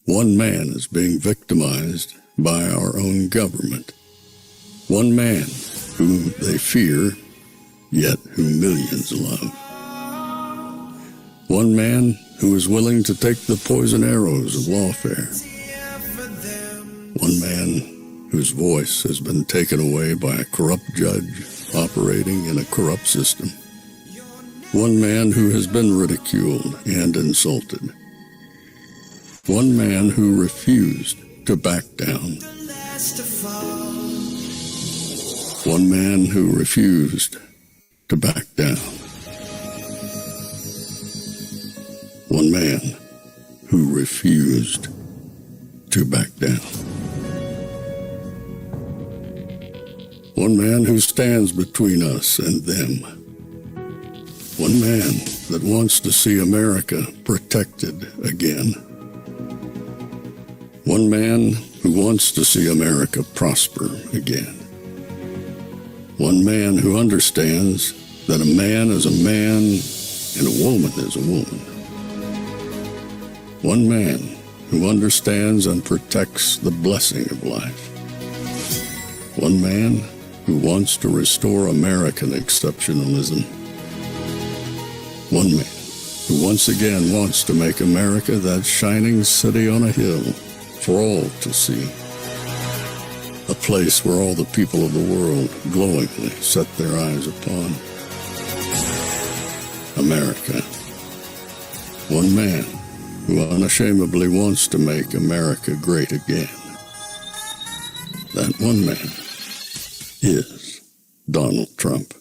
One man is being victimized by our own government. One man whom they fear, yet whom millions love. One man who is willing to take the poison arrows of lawfare. One man whose voice has been taken away by a corrupt judge operating in a corrupt system. One man who has been ridiculed and insulted. One man who refused to back down. One man who refused to back down. One man who refused to back down. One man who stands between us and them. One man that wants to see America protected again. One man who wants to see America prosper again. One man who understands that a man is a man and a woman is a woman. One man who understands and protects the blessing of life. One man who wants to restore American exceptionalism. One man who once again wants to make America that shining city on a hill for all to see. A place where all the people of the world glowingly set their eyes upon. America. One man who unashamedly wants to make America great again. That one man is Donald Trump.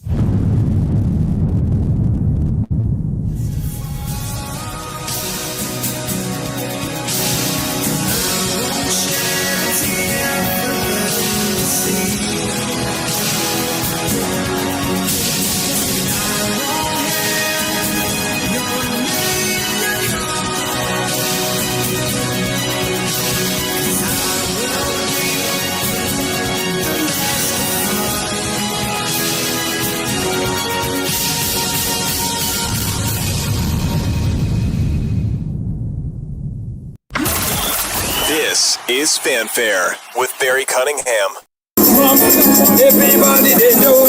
This is Fanfare with Barry Cunningham. Everybody they know,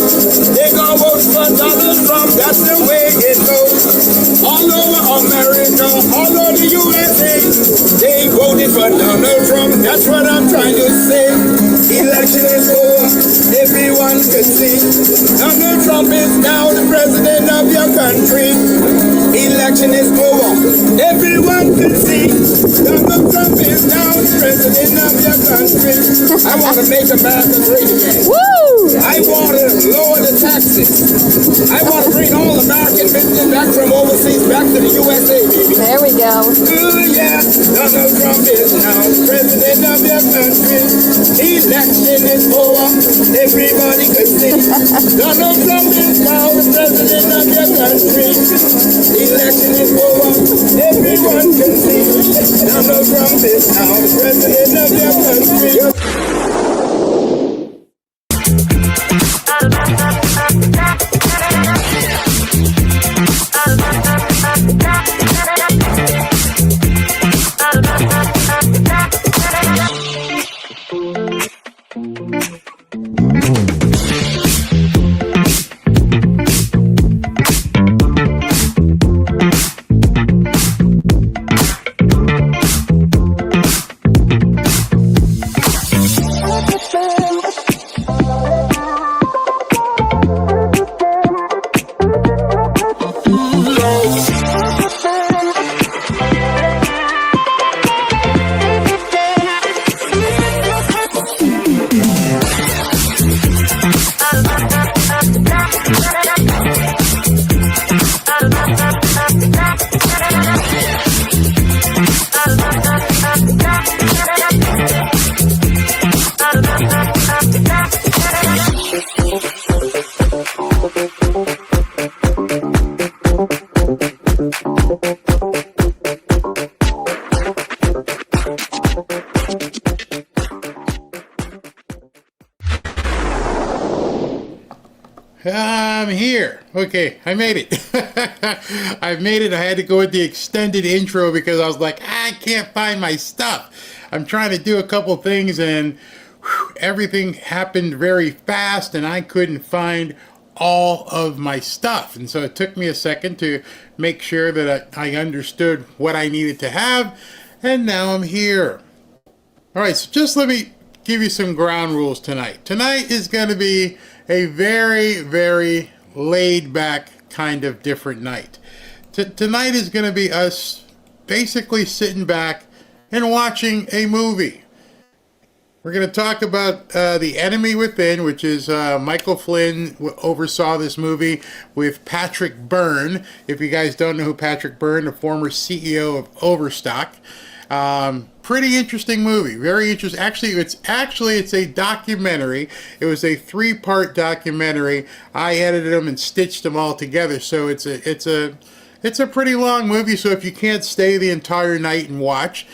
they gon' vote for Donald Trump, that's the way it goes. All over America, all over the USA, they voted for Donald Trump, that's what I'm trying to say. Election is over, everyone can see. Donald Trump is now the president of your country. Election is over, everyone can see. Donald Trump is now the president of your country. I want to make America great again. Woo! I want to lower the taxes. I want to bring all American business back from overseas back to the USA, baby. There we go. Ooh, yeah. Donald Trump is now president of your country. Election is over. Everybody can see. Donald Trump is now the president of your country. Election is over. Everyone can see. Donald Trump is now the president of your country. I'm here. Okay, I made it. I made it. I had to go with the extended intro because I was like, I can't find my stuff. I'm trying to do a couple things and everything happened very fast and I couldn't find all of my stuff. And so it took me a second to make sure that I understood what I needed to have. And now I'm here. All right, so just let me give you some ground rules tonight. Tonight is going to be a very, very laid back kind of different night. Tonight is going to be us basically sitting back and watching a movie. We're going to talk about The Enemy Within, which is Michael Flynn oversaw this movie with Patrick Byrne. If you guys don't know who Patrick Byrne, the former CEO of Overstock. Pretty interesting movie. Very interesting. Actually, it's a documentary. It was a 3-part documentary. I edited them and stitched them all together. So it's a pretty long movie. So if you can't stay the entire night and watch,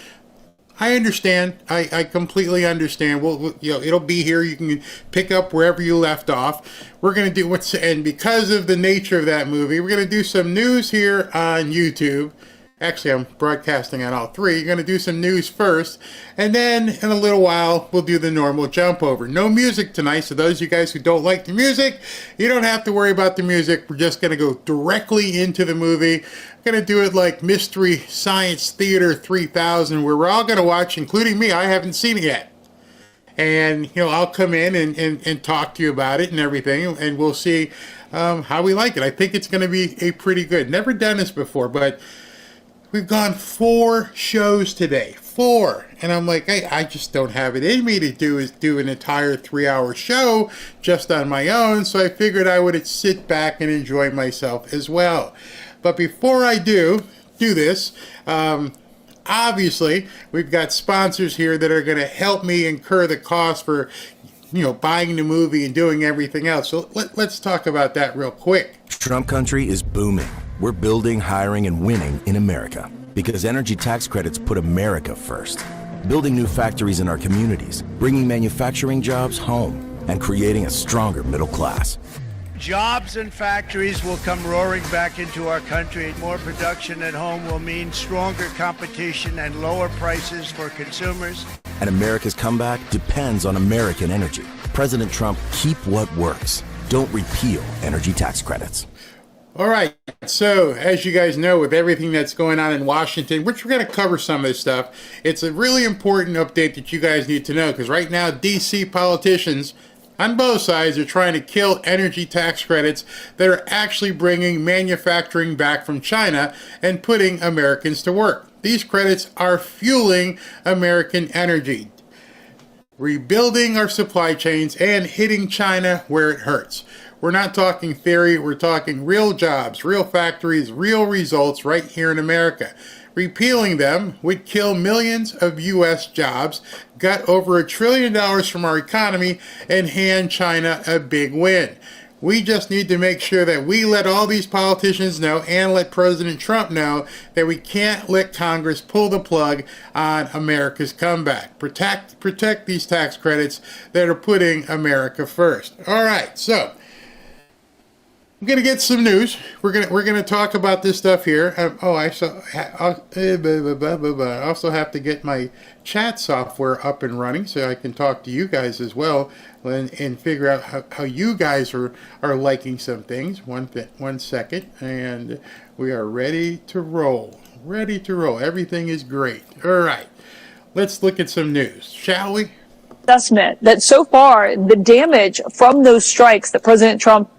I understand. I completely understand. Well, it'll be here. You can pick up wherever you left off. We're going to do and because of the nature of that movie, we're going to do some news here on YouTube. Actually, I'm broadcasting on all three. You're going to do some news first, and then in a little while, we'll do the normal jump over. No music tonight, so those of you guys who don't like the music, you don't have to worry about the music. We're just going to go directly into the movie. We're going to do it like Mystery Science Theater 3000, where we're all going to watch, including me. I haven't seen it yet. And, I'll come in and talk to you about it and everything, and we'll see how we like it. I think it's going to be a pretty good. Never done this before, but we've gone 4 shows today. 4. And I'm like, hey, I just don't have it in me to do an entire 3-hour show just on my own. So I figured I would sit back and enjoy myself as well. But before I do this, obviously, we've got sponsors here that are going to help me incur the cost for, buying the movie and doing everything else. So let's talk about that real quick. Trump country is booming. We're building, hiring, and winning in America because energy tax credits put America first. Building new factories in our communities, bringing manufacturing jobs home, and creating a stronger middle class. Jobs and factories will come roaring back into our country. More production at home will mean stronger competition and lower prices for consumers. And America's comeback depends on American energy. President Trump, keep what works. Don't repeal energy tax credits. All right, so as you guys know, with everything that's going on in Washington, which we're going to cover some of this stuff, it's a really important update that you guys need to know, because right now, D.C. politicians on both sides are trying to kill energy tax credits that are actually bringing manufacturing back from China and putting Americans to work. These credits are fueling American energy, rebuilding our supply chains, and hitting China where it hurts. We're not talking theory, we're talking real jobs, real factories, real results right here in America. Repealing them would kill millions of U.S. jobs, gut over $1 trillion from our economy, and hand China a big win. We just need to make sure that we let all these politicians know and let President Trump know that we can't let Congress pull the plug on America's comeback. Protect these tax credits that are putting America first. All right, so I'm gonna get some news. We're gonna talk about this stuff here. I also have to get my chat software up and running so I can talk to you guys as well and figure out how you guys are liking some things. One second, and we are ready to roll. Ready to roll. Everything is great. All right, let's look at some news, shall we? Assessment that so far the damage from those strikes that President Trump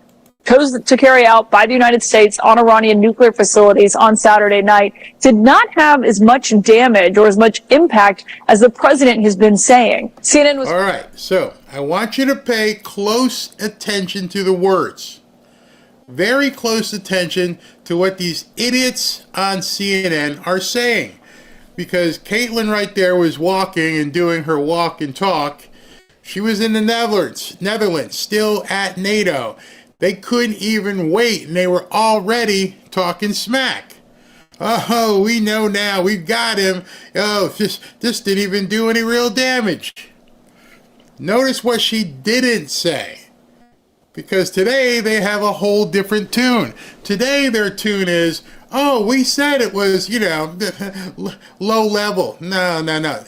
chose to carry out by the United States on Iranian nuclear facilities on Saturday night did not have as much damage or as much impact as the president has been saying. CNN was... All right, so I want you to pay close attention to the words. Very close attention to what these idiots on CNN are saying. Because Caitlin right there was walking and doing her walk and talk. She was in the Netherlands, still at NATO. They couldn't even wait, and they were already talking smack. Oh, we know now. We've got him. Oh, this didn't even do any real damage. Notice what she didn't say. Because today they have a whole different tune. Today their tune is, oh, we said it was, low level. No.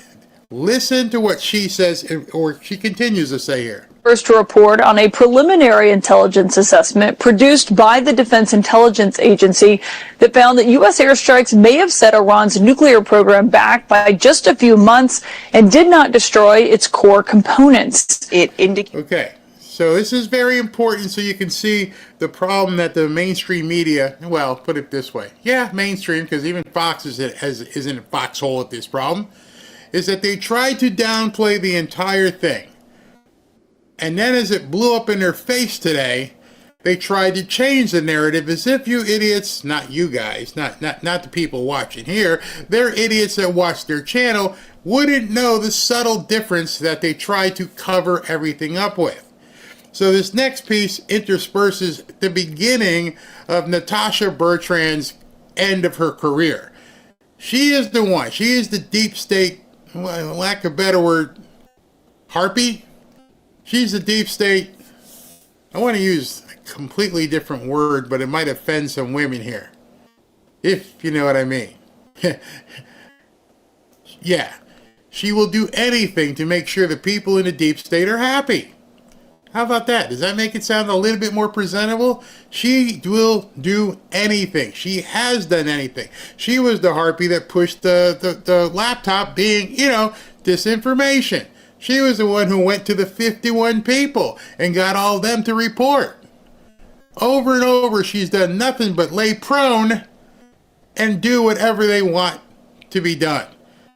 Listen to what she says, or she continues to say here. First to report on a preliminary intelligence assessment produced by the Defense Intelligence Agency that found that U.S. airstrikes may have set Iran's nuclear program back by just a few months and did not destroy its core components. It indicates. Okay. So this is very important so you can see the problem that the mainstream media, well, put it this way. Yeah, mainstream, because even Fox is in a foxhole at this problem, is that they tried to downplay the entire thing. And then as it blew up in their face today, they tried to change the narrative as if you idiots, not you guys, not the people watching here, they're idiots that watch their channel, wouldn't know the subtle difference that they tried to cover everything up with. So this next piece intersperses the beginning of Natasha Bertrand's end of her career. She is the one. She is the deep state, lack of a better word, harpy. She's the deep state. I want to use a completely different word, but it might offend some women here. If you know what I mean. Yeah. She will do anything to make sure the people in the deep state are happy. How about that? Does that make it sound a little bit more presentable? She will do anything. She has done anything. She was the harpy that pushed the laptop being, disinformation. She was the one who went to the 51 people and got all of them to report. Over and over, she's done nothing but lay prone and do whatever they want to be done.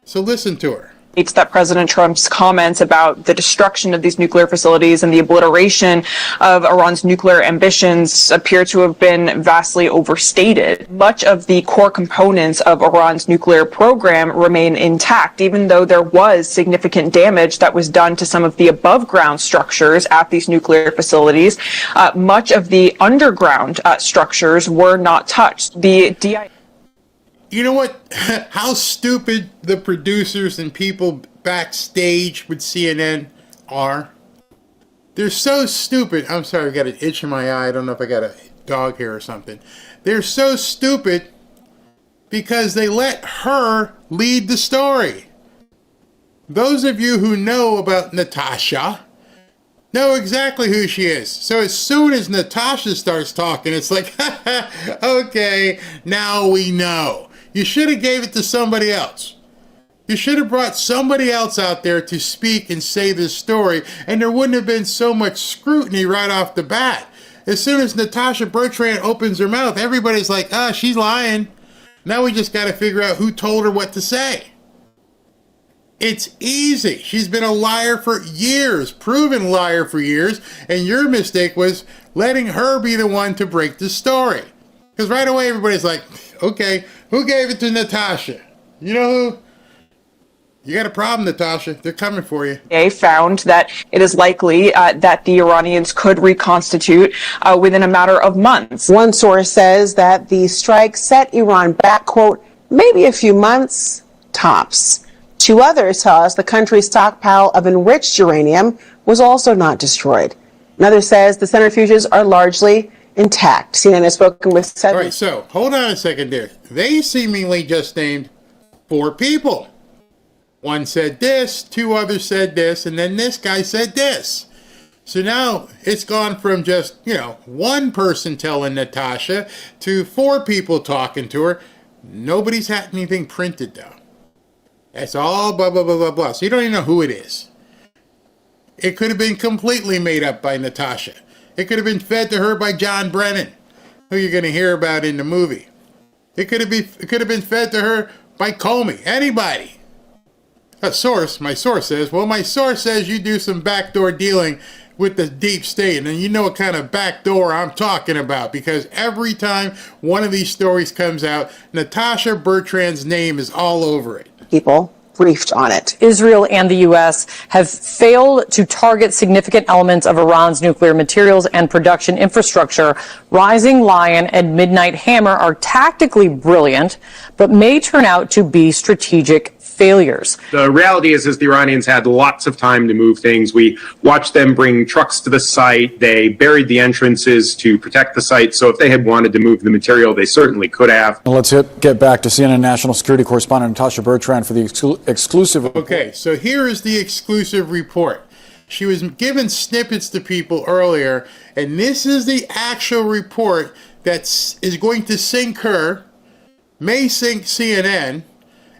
So listen to her. It's that President Trump's comments about the destruction of these nuclear facilities and the obliteration of Iran's nuclear ambitions appear to have been vastly overstated. Much of the core components of Iran's nuclear program remain intact, even though there was significant damage that was done to some of the above ground structures at these nuclear facilities. Much of the underground structures were not touched. You know what? How stupid the producers and people backstage with CNN are. They're so stupid. I'm sorry, I got an itch in my eye. I don't know if I got a dog here or something. They're so stupid because they let her lead the story. Those of you who know about Natasha know exactly who she is. So as soon as Natasha starts talking, it's like, okay, now we know. You should have gave it to somebody else. You should have brought somebody else out there to speak and say this story, and there wouldn't have been so much scrutiny right off the bat. As soon as Natasha Bertrand opens her mouth, everybody's like, she's lying. Now we just got to figure out who told her what to say. It's easy. She's been a liar for years, proven liar for years, and your mistake was letting her be the one to break the story. Because right away everybody's like, okay, who gave it to Natasha? You know who? You got a problem, Natasha. They're coming for you. They found that it is likely that the Iranians could reconstitute within a matter of months. One source says that the strike set Iran back, quote, maybe a few months, tops. Two others tell us the country's stockpile of enriched uranium was also not destroyed. Another says the centrifuges are largely intact. CNN has spoken with seven. All right, so hold on a second there. They seemingly just named 4 people. One said this, 2 others said this, and then this guy said this. So now it's gone from just, one person telling Natasha to 4 people talking to her. Nobody's had anything printed, though. That's all blah, blah, blah, blah, blah. So you don't even know who it is. It could have been completely made up by Natasha. It could have been fed to her by John Brennan, who you're going to hear about in the movie. It could have been fed to her by Comey. Anybody. My source says you do some backdoor dealing with the deep state, and you know what kind of backdoor I'm talking about, because every time one of these stories comes out, Natasha Bertrand's name is all over it. People briefed on it. Israel and the U.S. have failed to target significant elements of Iran's nuclear materials and production infrastructure. Rising Lion and Midnight Hammer are tactically brilliant, but may turn out to be strategic failures. The reality is the Iranians had lots of time to move things. We watched them bring trucks to the site. They buried the entrances to protect the site. So if they had wanted to move the material, they certainly could have. Let's get back to CNN national security correspondent Natasha Bertrand for the exclusive. Okay, so here is the exclusive report. She was given snippets to people earlier, and this is the actual report that is going to sink her, may sink CNN,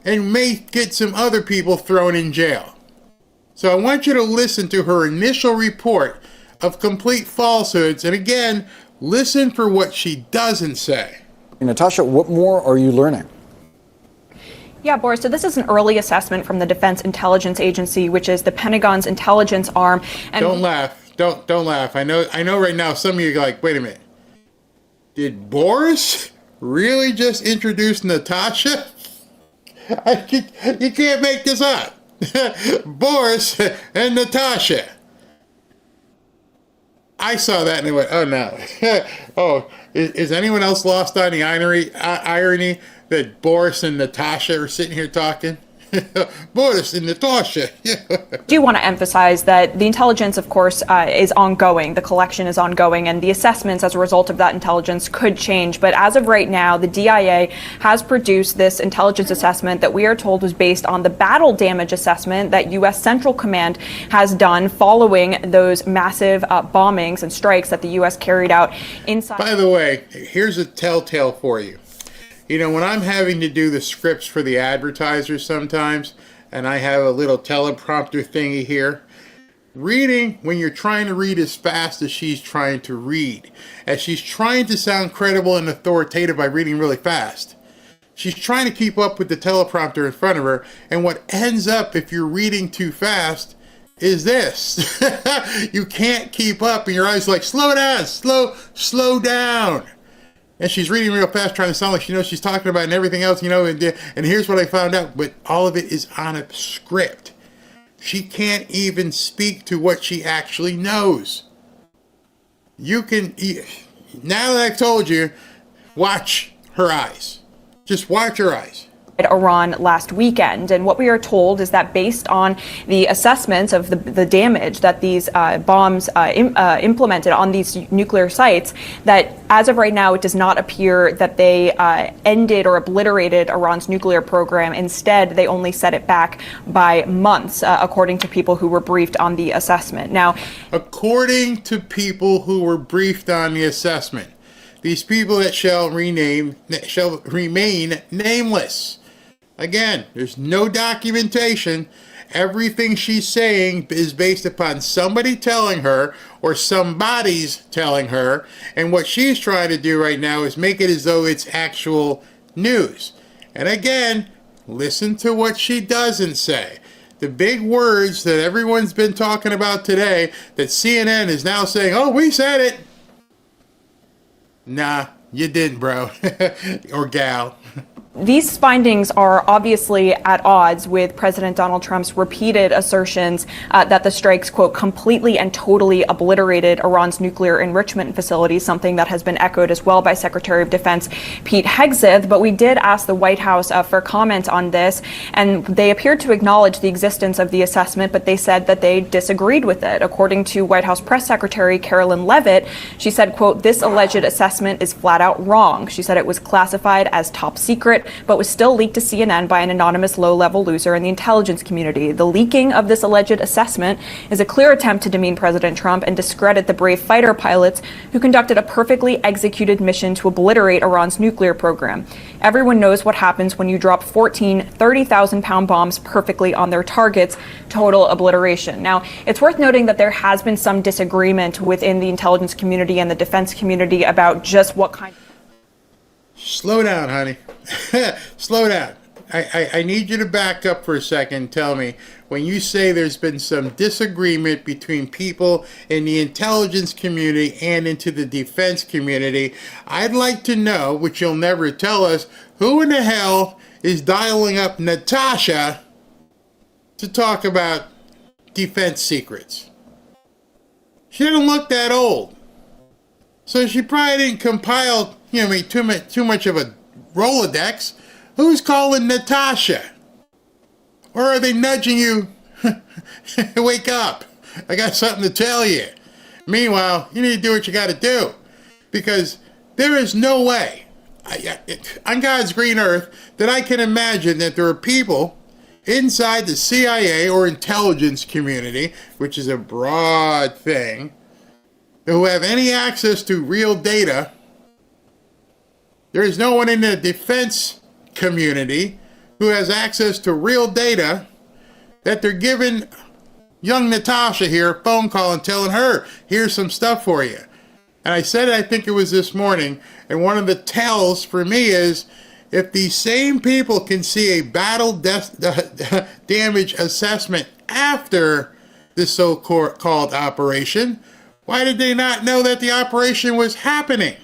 and may get some other people thrown in jail. So I want you to listen to her initial report of complete falsehoods, and again, listen for what she doesn't say. Natasha, what more are you learning? Yeah, Boris, so this is an early assessment from the Defense Intelligence Agency, which is the Pentagon's intelligence arm. And don't laugh. Don't laugh. I know right now some of you are like, wait a minute. Did Boris really just introduce Natasha? You can't make this up. Boris and Natasha. I saw that and I went, oh no. Oh, is anyone else lost on the irony that Boris and Natasha are sitting here talking? Boris and Natasha. I do want to emphasize that the intelligence, of course, is ongoing. The collection is ongoing, and the assessments as a result of that intelligence could change. But as of right now, the DIA has produced this intelligence assessment that we are told was based on the battle damage assessment that U.S. Central Command has done following those massive bombings and strikes that the U.S. carried out inside. By the way, here's a telltale for you. You know, when I'm having to do the scripts for the advertisers sometimes, and I have a little teleprompter thingy here, reading when you're trying to read as fast as she's trying to read, as she's trying to sound credible and authoritative by reading really fast. She's trying to keep up with the teleprompter in front of her, and what ends up if you're reading too fast is this. You can't keep up, and your eyes are like, slow down, slow down. And she's reading real fast, trying to sound like she knows she's talking about and everything else, you know, and here's what I found out, but all of it is on a script. She can't even speak to what she actually knows. You can, now that I've told you, watch her eyes. Just watch her eyes. Iran last weekend. And what we are told is that based on the assessments of the damage that these bombs implemented on these nuclear sites, that as of right now, it does not appear that they ended or obliterated Iran's nuclear program. Instead, they only set it back by months, according to people who were briefed on the assessment. Now, according to people who were briefed on the assessment, these people that shall remain nameless. Again, there's no documentation. Everything she's saying is based upon somebody telling her or somebody's telling her. And what she's trying to do right now is make it as though it's actual news. And again, listen to what she doesn't say. The big words that everyone's been talking about today that CNN is now saying, oh, we said it. Nah, you didn't, bro. Or gal. These findings are obviously at odds with President Donald Trump's repeated assertions that the strikes, quote, completely and totally obliterated Iran's nuclear enrichment facilities, something that has been echoed as well by Secretary of Defense Pete Hegseth. But we did ask the White House for comment on this, and they appeared to acknowledge the existence of the assessment, but they said that they disagreed with it. According to White House Press Secretary Carolyn Leavitt, she said, quote, this alleged assessment is flat out wrong. She said it was classified as top secret, but was still leaked to CNN by an anonymous low-level loser in the intelligence community. The leaking of this alleged assessment is a clear attempt to demean President Trump and discredit the brave fighter pilots who conducted a perfectly executed mission to obliterate Iran's nuclear program. Everyone knows what happens when you drop 14 30,000-pound bombs perfectly on their targets, total obliteration. Now, it's worth noting that there has been some disagreement within the intelligence community and the defense community about just what kind. Slow down, honey. Slow down. I need you to back up for a second and tell me, when you say there's been some disagreement between people in the intelligence community and into the defense community, I'd like to know, which you'll never tell us, who in the hell is dialing up Natasha to talk about defense secrets? She doesn't look that old. So she probably didn't compile, too much of a Rolodex. Who's calling Natasha? Or are they nudging you? Wake up. I got something to tell you. Meanwhile, you need to do what you got to do. Because there is no way on God's green earth that I can imagine that there are people inside the CIA or intelligence community, which is a broad thing, who have any access to real data. There is no one in the defense community who has access to real data that they're giving young Natasha here a phone call and telling her, here's some stuff for you. And I said it, I think it was this morning, and one of the tells for me is if these same people can see a battle damage assessment after the so-called operation, why did they not know that the operation was happening?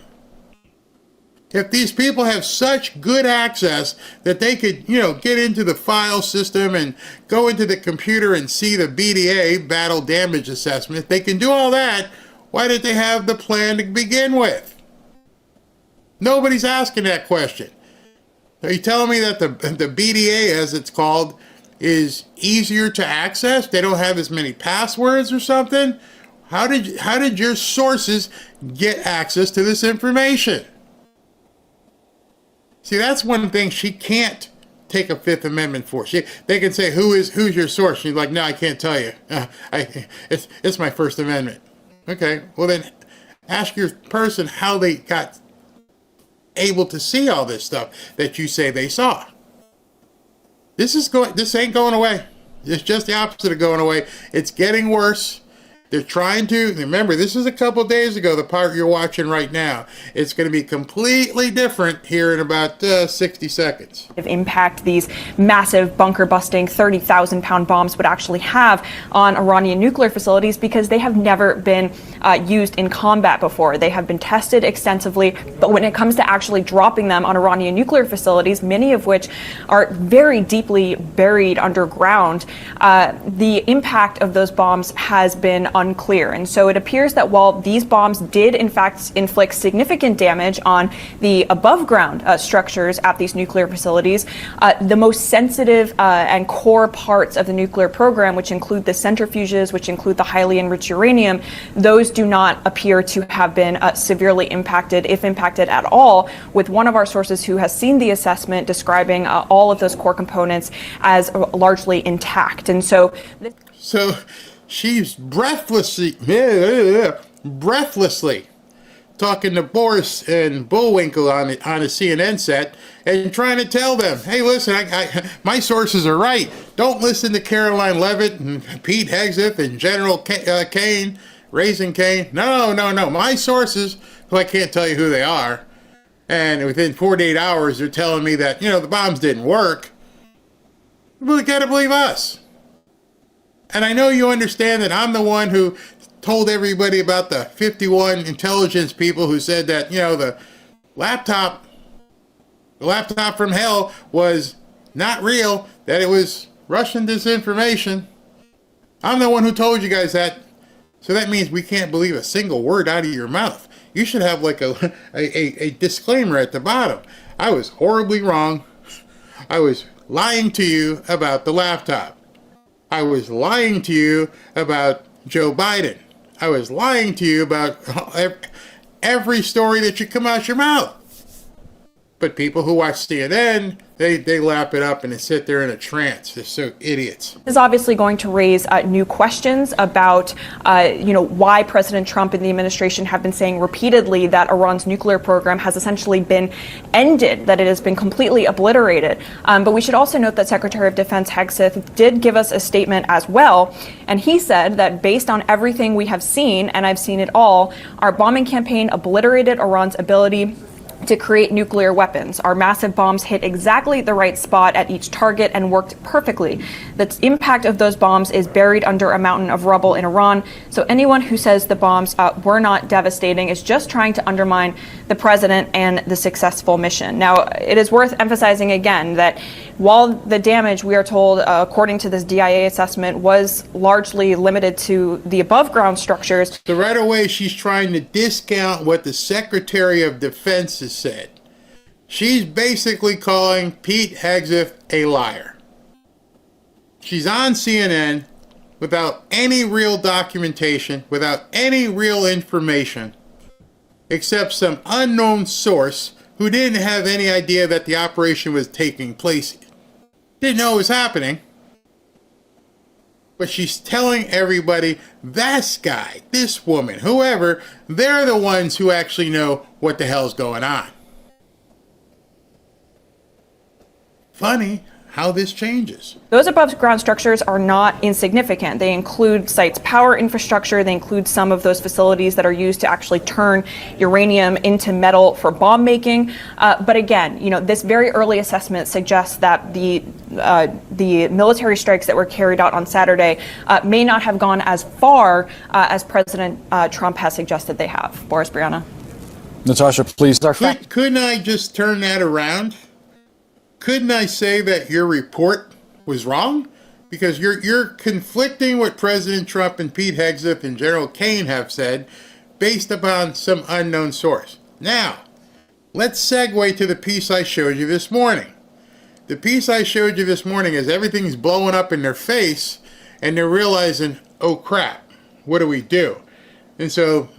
If these people have such good access that they could, get into the file system and go into the computer and see the BDA, battle damage assessment, if they can do all that, why did they have the plan to begin with? Nobody's asking that question. Are you telling me that the BDA, as it's called, is easier to access? They don't have as many passwords or something? How did your sources get access to this information? See, that's one thing she can't take a Fifth Amendment for. They can say, who's your source? She's like, no, I can't tell you. It's my First Amendment. Okay, well then ask your person how they got able to see all this stuff that you say they saw. This ain't going away. It's just the opposite of going away. It's getting worse. They're trying to, remember, this is a couple days ago, the part you're watching right now. It's going to be completely different here in about 60 seconds. Impact these massive bunker-busting 30,000-pound bombs would actually have on Iranian nuclear facilities because they have never been used in combat before. They have been tested extensively, but when it comes to actually dropping them on Iranian nuclear facilities, many of which are very deeply buried underground, the impact of those bombs has been unclear. And so it appears that while these bombs did in fact inflict significant damage on the above ground structures at these nuclear facilities, the most sensitive and core parts of the nuclear program, which include the centrifuges, which include the highly enriched uranium, those do not appear to have been severely impacted, if impacted at all, with one of our sources who has seen the assessment describing all of those core components as largely intact. And so she's breathlessly talking to Boris and Bullwinkle on a CNN set and trying to tell them, hey, listen, my sources are right. Don't listen to Caroline Leavitt and Pete Hegseth and General Kane, Raising Kane. No. My sources, who I can't tell you who they are, and within 48 hours they're telling me that, the bombs didn't work. You got to believe us. And I know you understand that I'm the one who told everybody about the 51 intelligence people who said that, the laptop from hell was not real, that it was Russian disinformation. I'm the one who told you guys that. So that means we can't believe a single word out of your mouth. You should have like a disclaimer at the bottom. I was horribly wrong. I was lying to you about the laptop. I was lying to you about Joe Biden. I was lying to you about every story that you come out your mouth. But people who watch CNN, they lap it up and they sit there in a trance. They're so idiots. This is obviously going to raise new questions about, why President Trump and the administration have been saying repeatedly that Iran's nuclear program has essentially been ended, that it has been completely obliterated. But we should also note that Secretary of Defense Hegseth did give us a statement as well. And he said that based on everything we have seen, and I've seen it all, our bombing campaign obliterated Iran's ability to create nuclear weapons. Our massive bombs hit exactly the right spot at each target and worked perfectly. The impact of those bombs is buried under a mountain of rubble in Iran. So anyone who says the bombs were not devastating is just trying to undermine the president and the successful mission. Now, it is worth emphasizing again that while the damage, we are told, according to this DIA assessment, was largely limited to the above ground structures. So right away, she's trying to discount what the Secretary of Defense has said. She's basically calling Pete Hegseth a liar. She's on CNN without any real documentation, without any real information, except some unknown source who didn't have any idea that the operation was taking place, didn't know it was happening. But she's telling everybody, this guy, this woman, whoever, they're the ones who actually know what the hell's going on. Funny how this changes. Those above ground structures are not insignificant. They include sites' power infrastructure. They include some of those facilities that are used to actually turn uranium into metal for bomb making. But again, this very early assessment suggests that the military strikes that were carried out on Saturday may not have gone as far as President Trump has suggested they have. Boris, Brianna. Natasha, please. Couldn't I just turn that around? Couldn't I say that your report was wrong? Because you're conflicting what President Trump and Pete Hegseth and General Kane have said based upon some unknown source. Now, let's segue to the piece I showed you this morning. The piece I showed you this morning is everything's blowing up in their face and they're realizing, oh crap, what do we do? And so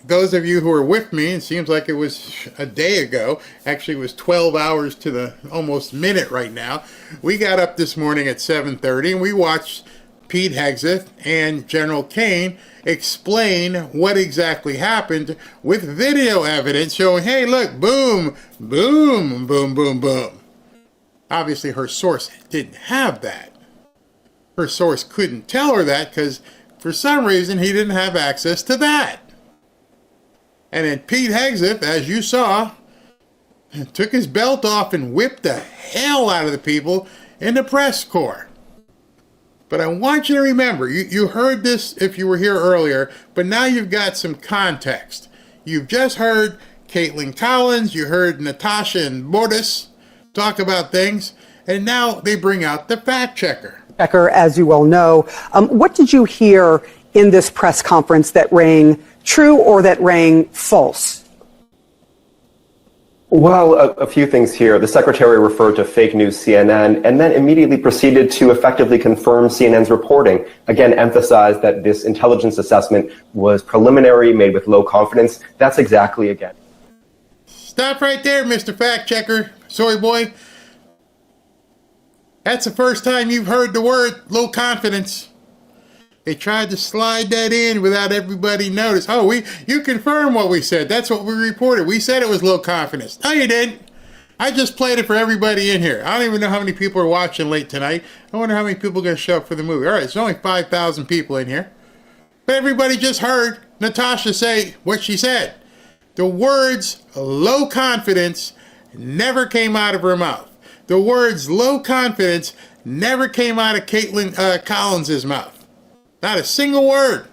those of you who are with me, it seems like it was a day ago, actually it was 12 hours to the almost minute right now. We got up this morning at 7:30 and we watched Pete Hegseth and General Kane explain what exactly happened with video evidence showing, hey, look, boom, boom, boom, boom, boom. Obviously her source didn't have that. Her source couldn't tell her that because for some reason, he didn't have access to that. And then Pete Hegseth, as you saw, took his belt off and whipped the hell out of the people in the press corps. But I want you to remember, you heard this if you were here earlier, but now you've got some context. You've just heard Caitlin Collins, you heard Natasha and Boris talk about things, and now they bring out the fact checker. As you well know, what did you hear in this press conference that rang true or that rang false? Well, a few things here. The secretary referred to fake news CNN and then immediately proceeded to effectively confirm CNN's reporting. Again, emphasized that this intelligence assessment was preliminary, made with low confidence. That's exactly, again. Stop right there, Mr. Fact Checker, soy boy. That's the first time you've heard the word low confidence. They tried to slide that in without everybody notice. Oh, you confirmed what we said. That's what we reported. We said it was low confidence. No, you didn't. I just played it for everybody in here. I don't even know how many people are watching late tonight. I wonder how many people are going to show up for the movie. All right, there's only 5,000 people in here. But everybody just heard Natasha say what she said. The words low confidence never came out of her mouth. The words low confidence never came out of Caitlin Collins' mouth. Not a single word.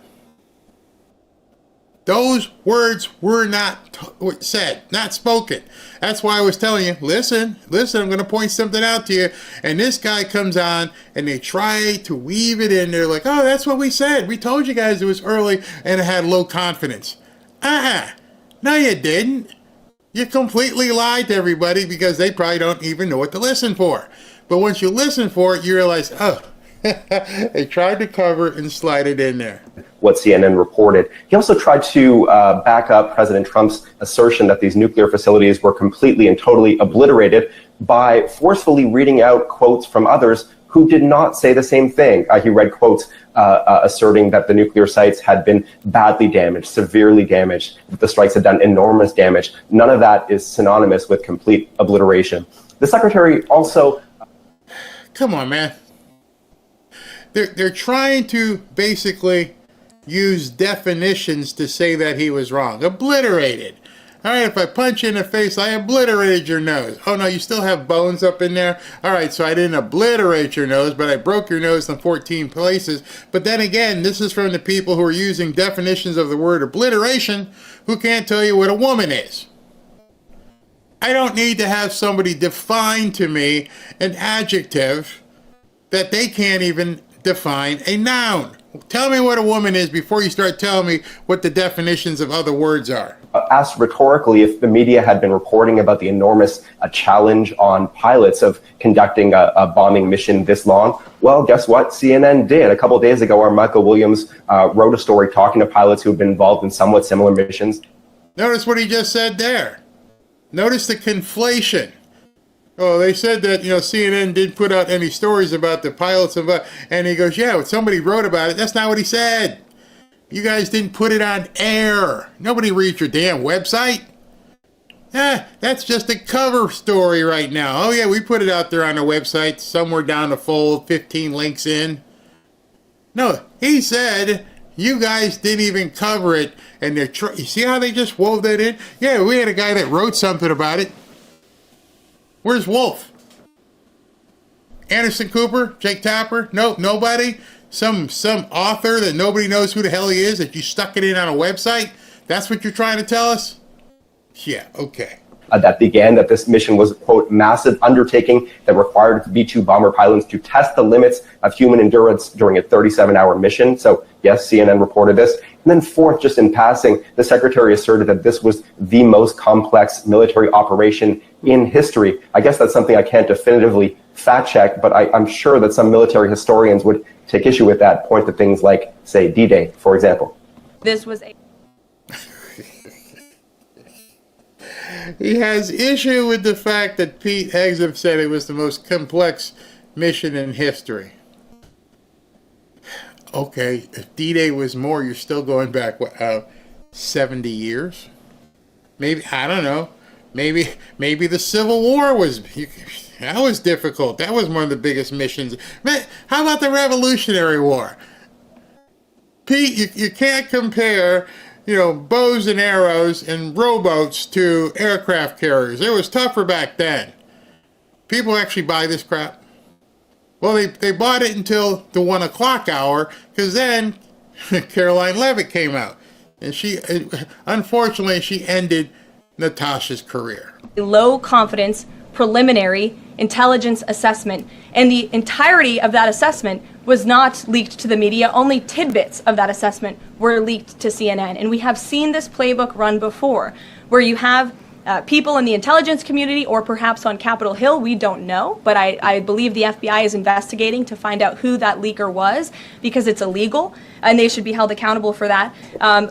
Those words were not said, not spoken. That's why I was telling you, listen, I'm going to point something out to you. And this guy comes on and they try to weave it in there like, oh, that's what we said. We told you guys it was early and it had low confidence. No, you didn't. You completely lied to everybody because they probably don't even know what to listen for. But once you listen for it, you realize, oh, they tried to cover and slide it in there. What CNN reported. He also tried to back up President Trump's assertion that these nuclear facilities were completely and totally obliterated by forcefully reading out quotes from others who did not say the same thing. He read quotes asserting that the nuclear sites had been badly damaged, severely damaged, that the strikes had done enormous damage. None of that is synonymous with complete obliteration. The secretary also... Come on, man. They're trying to basically use definitions to say that he was wrong. Obliterated. All right, if I punch you in the face, I obliterated your nose. Oh, no, you still have bones up in there? All right, so I didn't obliterate your nose, but I broke your nose in 14 places. But then again, this is from the people who are using definitions of the word obliteration who can't tell you what a woman is. I don't need to have somebody define to me an adjective that they can't even define a noun. Tell me what a woman is before you start telling me what the definitions of other words are. asked rhetorically if the media had been reporting about the enormous challenge on pilots of conducting a bombing mission this long. Well, guess what? CNN did. A couple of days ago, our Michael Williams wrote a story talking to pilots who have been involved in somewhat similar missions. Notice what he just said there. Notice the conflation. Oh, they said that, CNN didn't put out any stories about the pilots and he goes, yeah, somebody wrote about it. That's not what he said. You guys didn't put it on air. Nobody reads your damn website. That's just a cover story right now. Oh yeah, we put it out there on the website, somewhere down the fold, 15 links in. No, he said you guys didn't even cover it, and you see how they just wove that in? Yeah, we had a guy that wrote something about it. Where's Wolf? Anderson Cooper? Jake Tapper? Nope, nobody? Some author that nobody knows who the hell he is, that you stuck it in on a website? That's what you're trying to tell us? Yeah, okay. That began that this mission was, quote, massive undertaking that required B-2 bomber pilots to test the limits of human endurance during a 37-hour mission. So, yes, CNN reported this. And then fourth, just in passing, the secretary asserted that this was the most complex military operation in history. I guess that's something I can't definitively fact check, but I'm sure that some military historians would take issue with that, point to things like, say, D-Day, for example. This was a... He has issue with the fact that Pete Hegseth said it was the most complex mission in history. Okay, if D-Day was more, you're still going back, 70 years? Maybe, I don't know. Maybe the Civil War that was difficult. That was one of the biggest missions. Man, how about the Revolutionary War? Pete, you can't compare, bows and arrows and rowboats to aircraft carriers. It was tougher back then. People actually buy this crap. Well, they bought it until the 1 o'clock hour, because then Caroline Leavitt came out. And unfortunately, she ended Natasha's career. Low confidence preliminary intelligence assessment, and the entirety of that assessment was not leaked to the media. Only tidbits of that assessment were leaked to CNN. And we have seen this playbook run before, where you have people in the intelligence community, or perhaps on Capitol Hill, we don't know, but I believe the FBI is investigating to find out who that leaker was, because it's illegal, and they should be held accountable for that,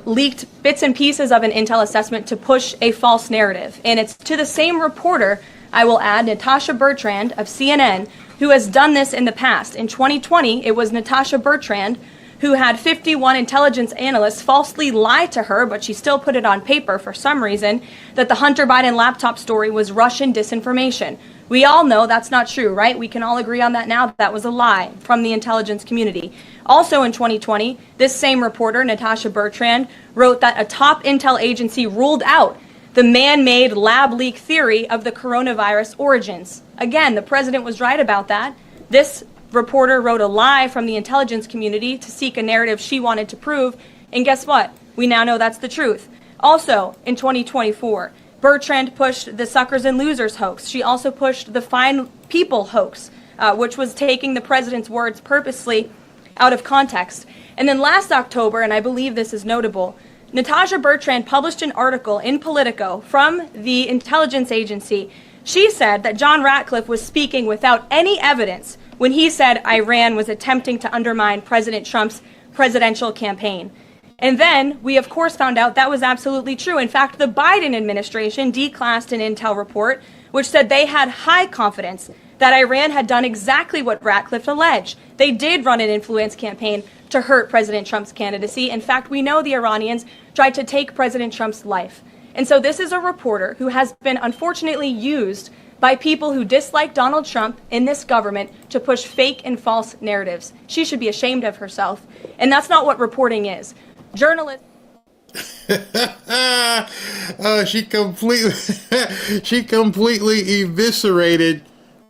leaked bits and pieces of an intel assessment to push a false narrative. And it's to the same reporter, I will add, Natasha Bertrand of CNN, who has done this in the past. In 2020, it was Natasha Bertrand who had 51 intelligence analysts falsely lie to her, but she still put it on paper for some reason, that the Hunter Biden laptop story was Russian disinformation. We all know that's not true, right? We can all agree on that now. That was a lie from the intelligence community. Also in 2020, this same reporter, Natasha Bertrand, wrote that a top intel agency ruled out the man-made lab leak theory of the coronavirus origins. Again, the president was right about that. This reporter wrote a lie from the intelligence community to seek a narrative she wanted to prove, and guess what? We now know that's the truth. Also, in 2024, Bertrand pushed the suckers and losers hoax. She also pushed the fine people hoax, which was taking the president's words purposely out of context. And then last October, and I believe this is notable, Natasha Bertrand published an article in Politico from the intelligence agency. She said that John Ratcliffe was speaking without any evidence when he said Iran was attempting to undermine President Trump's presidential campaign. And then we, of course, found out that was absolutely true. In fact, the Biden administration declassed an intel report which said they had high confidence that Iran had done exactly what Ratcliffe alleged. They did run an influence campaign to hurt President Trump's candidacy. In fact, we know the Iranians tried to take President Trump's life. And so this is a reporter who has been unfortunately used by people who dislike Donald Trump in this government to push fake and false narratives. She should be ashamed of herself. And that's not what reporting is. Journalists... she completely eviscerated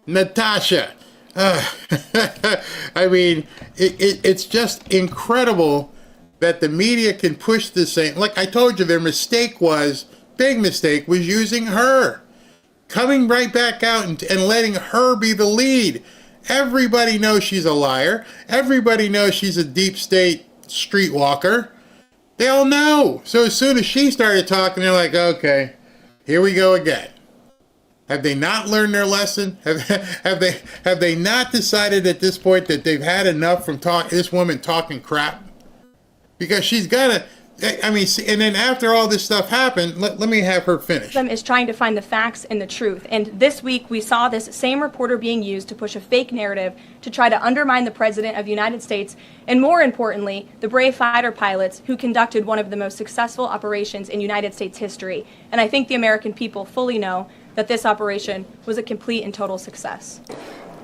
Natasha. I mean, it's just incredible that the media can push the same. Like I told you, their big mistake was using her. Coming right back out and letting her be the lead. Everybody knows she's a liar. Everybody knows she's a deep state streetwalker. They all know. So as soon as she started talking, they're like, okay, here we go again. Have they not learned their lesson? Have they not decided at this point that they've had enough from this woman talking crap? Because she's got to, I mean, and then after all this stuff happened, let me have her finish. Them is trying to find the facts and the truth. And this week we saw this same reporter being used to push a fake narrative to try to undermine the President of the United States and, more importantly, the brave fighter pilots who conducted one of the most successful operations in United States history. And I think the American people fully know that this operation was a complete and total success.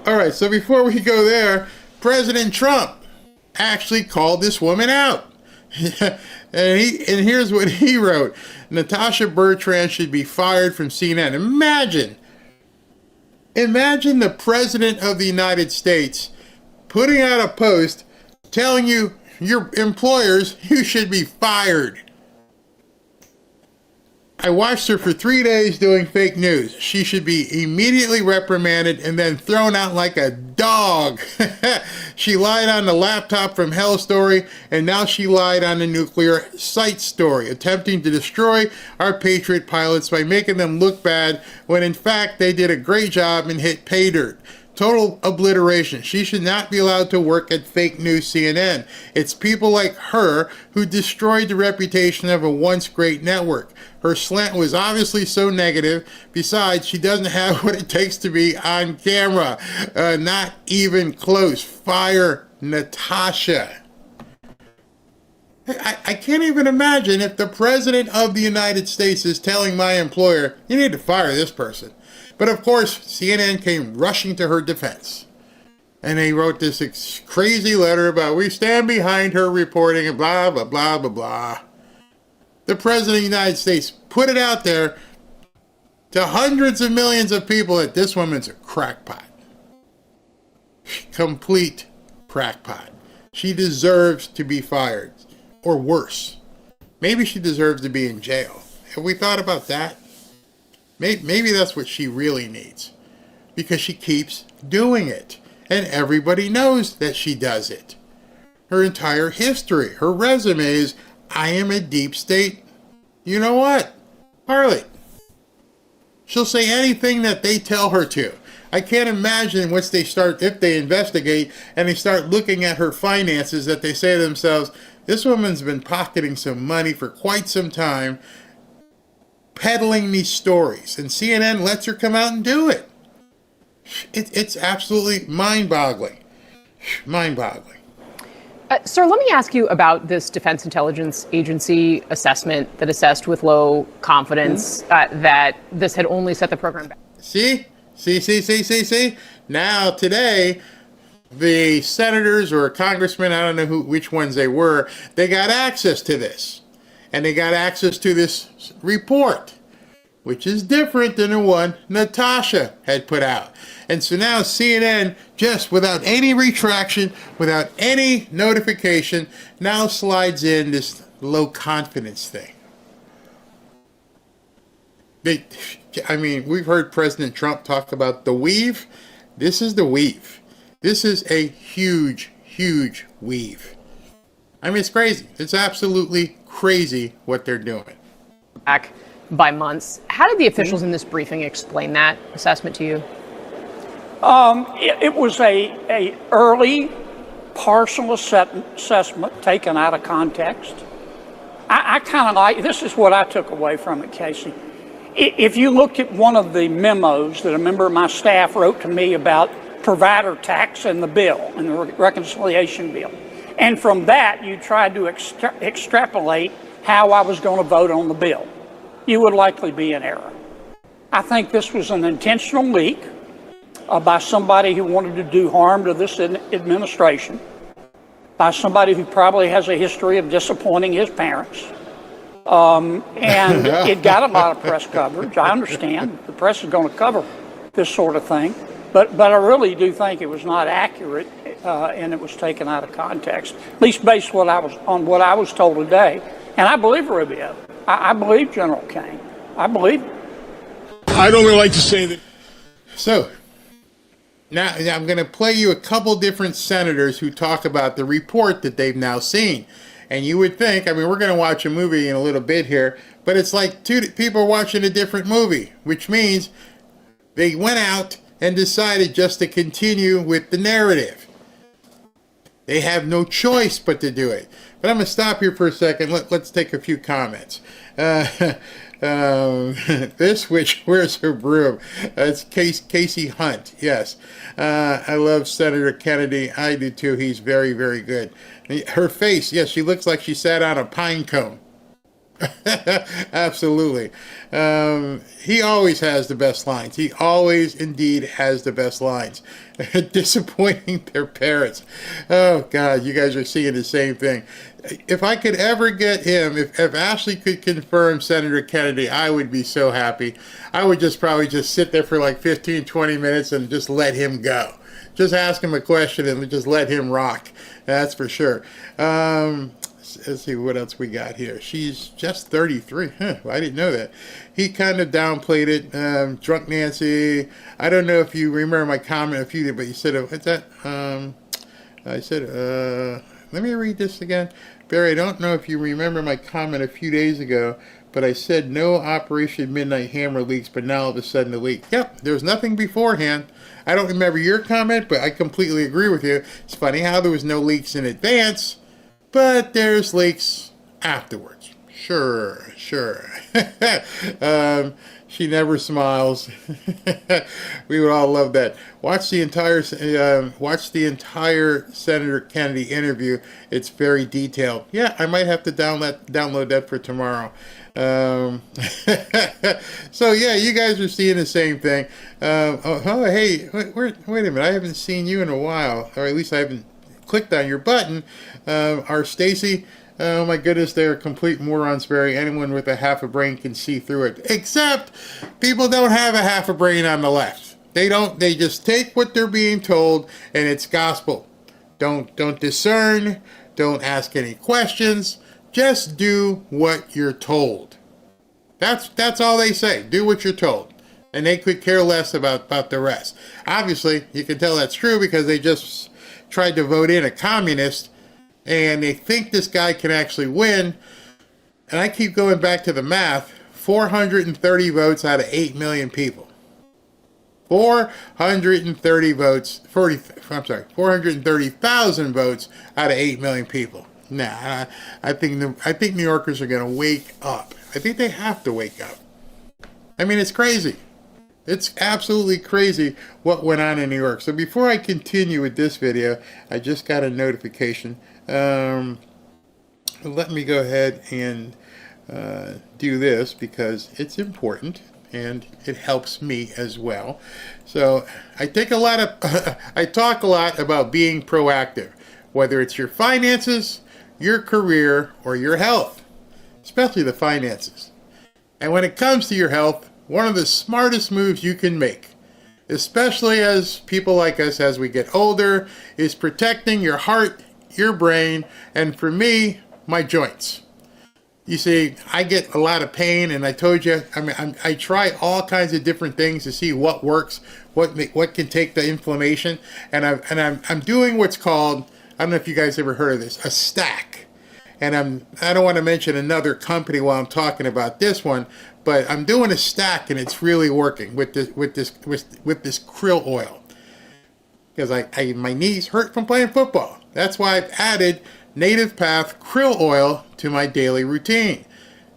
All right, so before we go there, President Trump actually called this woman out. and here's what he wrote. Natasha Bertrand should be fired from CNN. Imagine the President of the United States putting out a post telling you, your employers, you should be fired. I watched her for 3 days doing fake news. She should be immediately reprimanded and then thrown out like a dog. She lied on the laptop from hell story, and now she lied on the nuclear site story, attempting to destroy our Patriot pilots by making them look bad when in fact they did a great job and hit pay dirt. Total obliteration. She should not be allowed to work at fake news CNN. It's people like her who destroyed the reputation of a once great network. Her slant was obviously so negative. Besides, she doesn't have what it takes to be on camera. Not even close. Fire Natasha. I can't even imagine if the President of the United States is telling my employer, you need to fire this person. But of course, CNN came rushing to her defense. And they wrote this crazy letter about, we stand behind her reporting and blah, blah, blah, blah, blah. The President of the United States put it out there to hundreds of millions of people that this woman's a crackpot. Complete crackpot. She deserves to be fired. Or worse. Maybe she deserves to be in jail. Have we thought about that? Maybe that's what she really needs. Because she keeps doing it. And everybody knows that she does it. Her entire history, her resume is, I am a deep state. You know what? Harley. She'll say anything that they tell her to. I can't imagine once they start, if they investigate and they start looking at her finances, that they say to themselves, this woman's been pocketing some money for quite some time, peddling these stories, and CNN lets her come out and do it. It's absolutely mind-boggling. Mind-boggling. Sir, let me ask you about this Defense Intelligence Agency assessment that assessed with low confidence that this had only set the program back. See? Now, today, the senators or congressmen, I don't know which ones they were, they got access to this. And they got access to this report, which is different than the one Natasha had put out. And so now CNN, just without any retraction, without any notification, now slides in this low confidence thing. We've heard President Trump talk about the weave. This is the weave. This is a huge, huge weave. It's crazy. It's absolutely crazy what they're doing. Back by months. How did the officials in this briefing explain that assessment to you? It was a early partial assessment taken out of context. I kind of like, this is what I took away from it, Casey. If you looked at one of the memos that a member of my staff wrote to me about provider tax in the bill, in the reconciliation bill, and from that you tried to extrapolate how I was going to vote on the bill, you would likely be in error. I think this was an intentional leak by somebody who wanted to do harm to this administration, by somebody who probably has a history of disappointing his parents. And it got a lot of press coverage. I understand the press is going to cover this sort of thing, but I really do think it was not accurate, and it was taken out of context, at least based on what I was told today. And I believe Rubio. I believe General Kane. I believe him. I don't really like to say that. So, now I'm going to play you a couple different senators who talk about the report that they've now seen. And you would think, I mean, we're going to watch a movie in a little bit here, but it's like two people watching a different movie, which means they went out and decided just to continue with the narrative. They have no choice but to do it. But I'm going to stop here for a second. Let's take a few comments. Where's her broom? It's Casey Hunt. Yes. I love Senator Kennedy. I do too. He's very, very good. Her face, yes, she looks like she sat on a pine cone. Absolutely. He always has the best lines. He always indeed has the best lines. Disappointing their parents. Oh God, you guys are seeing the same thing. If I could ever get him, if Ashley could confirm Senator Kennedy, I would be so happy. I would probably just sit there for like 15, 20 minutes and just let him go. Just ask him a question and just let him rock. That's for sure. Let's see what else we got here. She's just 33. Huh, I didn't know that. He kind of downplayed it. Drunk Nancy. I don't know if you remember my comment a few days, but you said, what's that? I said, let me read this again. Barry, I don't know if you remember my comment a few days ago, but I said no Operation Midnight Hammer leaks, but now all of a sudden the leak. Yep, there was nothing beforehand. I don't remember your comment, but I completely agree with you. It's funny how there was no leaks in advance, but there's leaks afterwards. Sure. She never smiles. We would all love that. Watch the entire Senator Kennedy interview. It's very detailed. Yeah, I might have to download that for tomorrow. So yeah, you guys are seeing the same thing. Hey, wait a minute. I haven't seen you in a while, or at least I haven't clicked on your button. Our Stacy. Oh my goodness, they are complete morons, Barry. Anyone with a half a brain can see through it. Except people don't have a half a brain on the left. They just take what they're being told and it's gospel. Don't discern, don't ask any questions. Just do what you're told. That's all they say. Do what you're told. And they could care less about the rest. Obviously, you can tell that's true because they just tried to vote in a communist and they think this guy can actually win. And I keep going back to the math. 430 votes out of 8 million people. 430 votes, 430,000 votes out of 8 million people. Nah, I think New Yorkers are going to wake up. I think they have to wake up. I mean, it's crazy. It's absolutely crazy what went on in New York. So before I continue with this video, I just got a notification. Let me go ahead and do this because it's important and it helps me as well. So I talk a lot about being proactive, whether it's your finances, your career, or your health, especially the finances. And when it comes to your health, one of the smartest moves you can make, especially as people like us as we get older, is protecting your heart, your brain, and for me, my joints. You see, I get a lot of pain, and I told you, I try all kinds of different things to see what works, what can take the inflammation, and I'm doing what's called, I don't know if you guys ever heard of this, a stack. And I don't want to mention another company while I'm talking about this one, but I'm doing a stack and it's really working with this krill oil. Because my knees hurt from playing football. That's why I've added Native Path krill oil to my daily routine.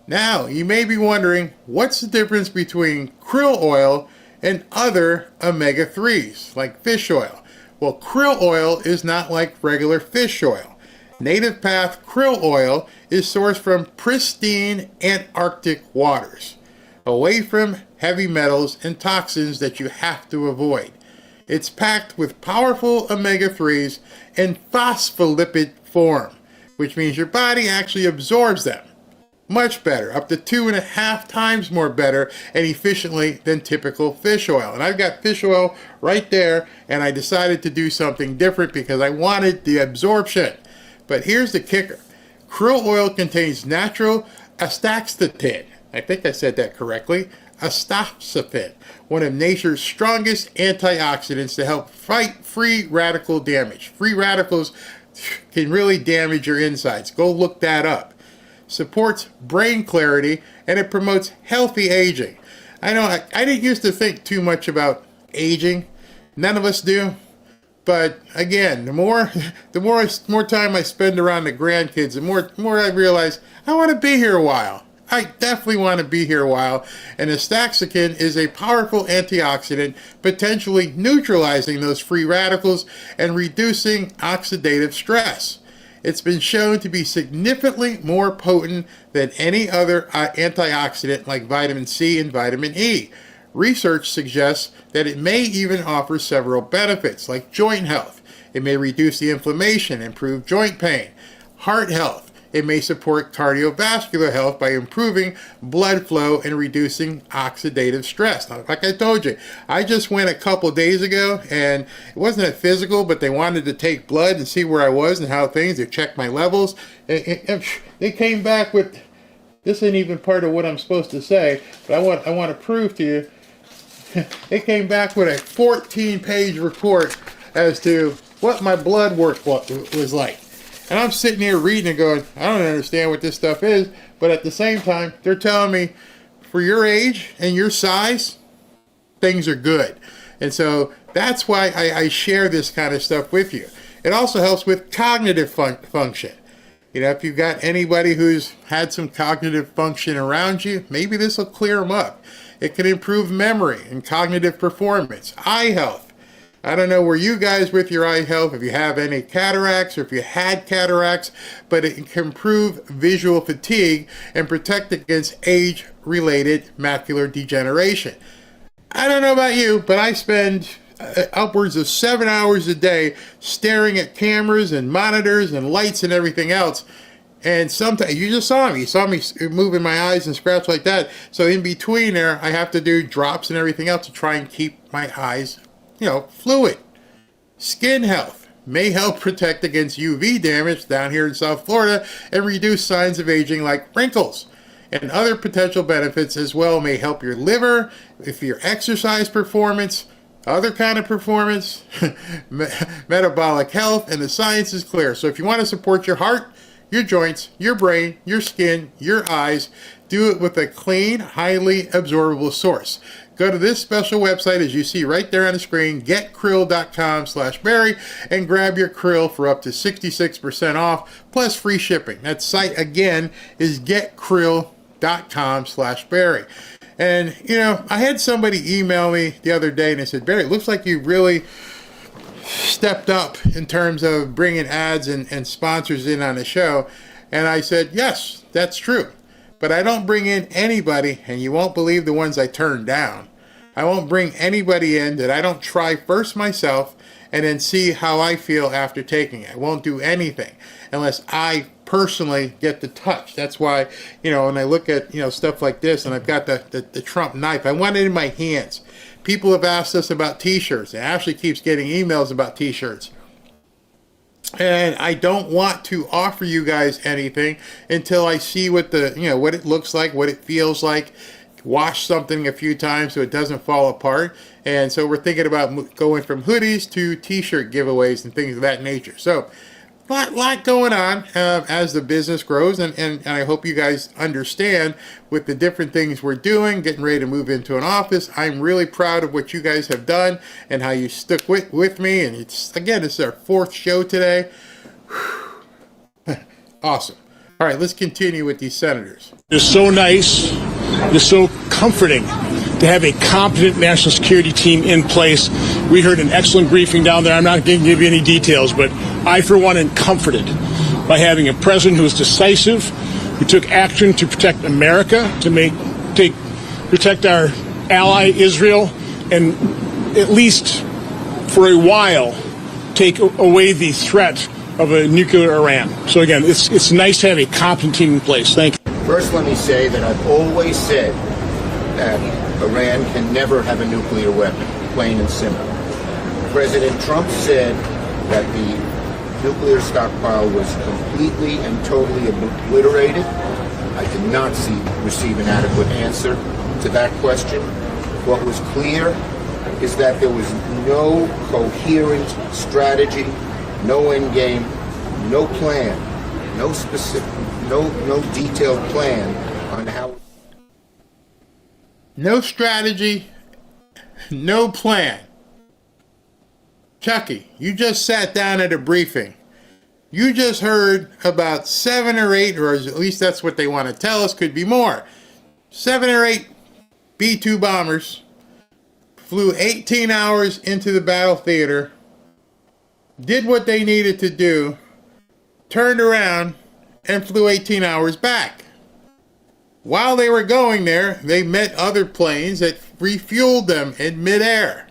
Now, you may be wondering, what's the difference between krill oil and other omega-3s, like fish oil? Well, krill oil is not like regular fish oil. Native Path krill oil is sourced from pristine Antarctic waters, away from heavy metals and toxins that you have to avoid. It's packed with powerful omega-3s in phospholipid form, which means your body actually absorbs them much better, up to 2.5 times more better and efficiently than typical fish oil. And I've got fish oil right there, and I decided to do something different because I wanted the absorption. But here's the kicker. Krill oil contains natural astaxanthin. I think I said that correctly. Astaxanthin, one of nature's strongest antioxidants to help fight free radical damage. Free radicals can really damage your insides. Go look that up. Supports brain clarity, and it promotes healthy aging. I know I didn't used to think too much about aging. None of us do. But again, the more time I spend around the grandkids, the more I realize I want to be here a while. I definitely want to be here a while. And astaxanthin is a powerful antioxidant, potentially neutralizing those free radicals and reducing oxidative stress. It's been shown to be significantly more potent than any other antioxidant like vitamin C and vitamin E. Research suggests that it may even offer several benefits like joint health. It may reduce the inflammation, improve joint pain, heart health. It may support cardiovascular health by improving blood flow and reducing oxidative stress. Now, like I told you, I just went a couple days ago, and it wasn't a physical, but they wanted to take blood and see where I was and how things, to check my levels. And they came back with, this ain't even part of what I'm supposed to say, but I want to prove to you. They came back with a 14-page report as to what my blood work was like. And I'm sitting here reading and going, I don't understand what this stuff is. But at the same time, they're telling me, for your age and your size, things are good. And so that's why I share this kind of stuff with you. It also helps with cognitive function. You know, if you've got anybody who's had some cognitive function around you, maybe this will clear them up. It can improve memory and cognitive performance, eye health. I don't know where you guys with your eye health, if you have any cataracts or if you had cataracts, but it can improve visual fatigue and protect against age-related macular degeneration. I don't know about you, but I spend upwards of 7 hours a day staring at cameras and monitors and lights and everything else. And sometimes, you just saw me. You saw me moving my eyes and scratch like that. So in between there, I have to do drops and everything else to try and keep my eyes, fluid. Skin health may help protect against UV damage down here in South Florida and reduce signs of aging like wrinkles. And other potential benefits as well may help your liver, if your exercise performance, other kind of performance, metabolic health, and the science is clear. So if you want to support your heart, your joints, your brain, your skin, your eyes, do it with a clean, highly absorbable source. Go to this special website, as you see right there on the screen, getkrill.com/Barry, and grab your krill for up to 66% off, plus free shipping. That site, again, is getkrill.com/Barry. And, I had somebody email me the other day, and they said, Barry, it looks like you really stepped up in terms of bringing ads and sponsors in on the show. And I said, yes, that's true. But I don't bring in anybody, and you won't believe the ones I turn down. I won't bring anybody in that I don't try first myself and then see how I feel after taking it. I won't do anything unless I personally get the touch. That's why, when I look at, stuff like this, and I've got the Trump knife, I want it in my hands. People have asked us about t-shirts, and Ashley keeps getting emails about t-shirts. And I don't want to offer you guys anything until I see what what it looks like, what it feels like, wash something a few times so it doesn't fall apart. And so we're thinking about going from hoodies to t-shirt giveaways and things of that nature. So lot going on as the business grows, and I hope you guys understand with the different things we're doing, getting ready to move into an office. I'm really proud of what you guys have done and how you stuck with me. And this is our 4th show today. Awesome. All right, let's continue with these senators. It's so nice, it's so comforting to have a competent national security team in place. We heard an excellent briefing down there. I'm not going to give you any details, but I, for one, am comforted by having a president who is decisive, who took action to protect America, to protect our ally Israel, and at least for a while take away the threat of a nuclear Iran. So again, it's nice to have a competent team in place. Thank you. First, let me say that I've always said that Iran can never have a nuclear weapon, plain and simple. President Trump said that the nuclear stockpile was completely and totally obliterated. I did not receive an adequate answer to that question. What was clear is that there was no coherent strategy, no end game, no plan, no specific, no detailed plan on how. No strategy, no plan. Chucky, you just sat down at a briefing. You just heard about 7 or 8, or at least that's what they want to tell us, could be more. 7 or 8 B-2 bombers flew 18 hours into the battle theater, did what they needed to do, turned around, and flew 18 hours back. While they were going there, they met other planes that refueled them in midair.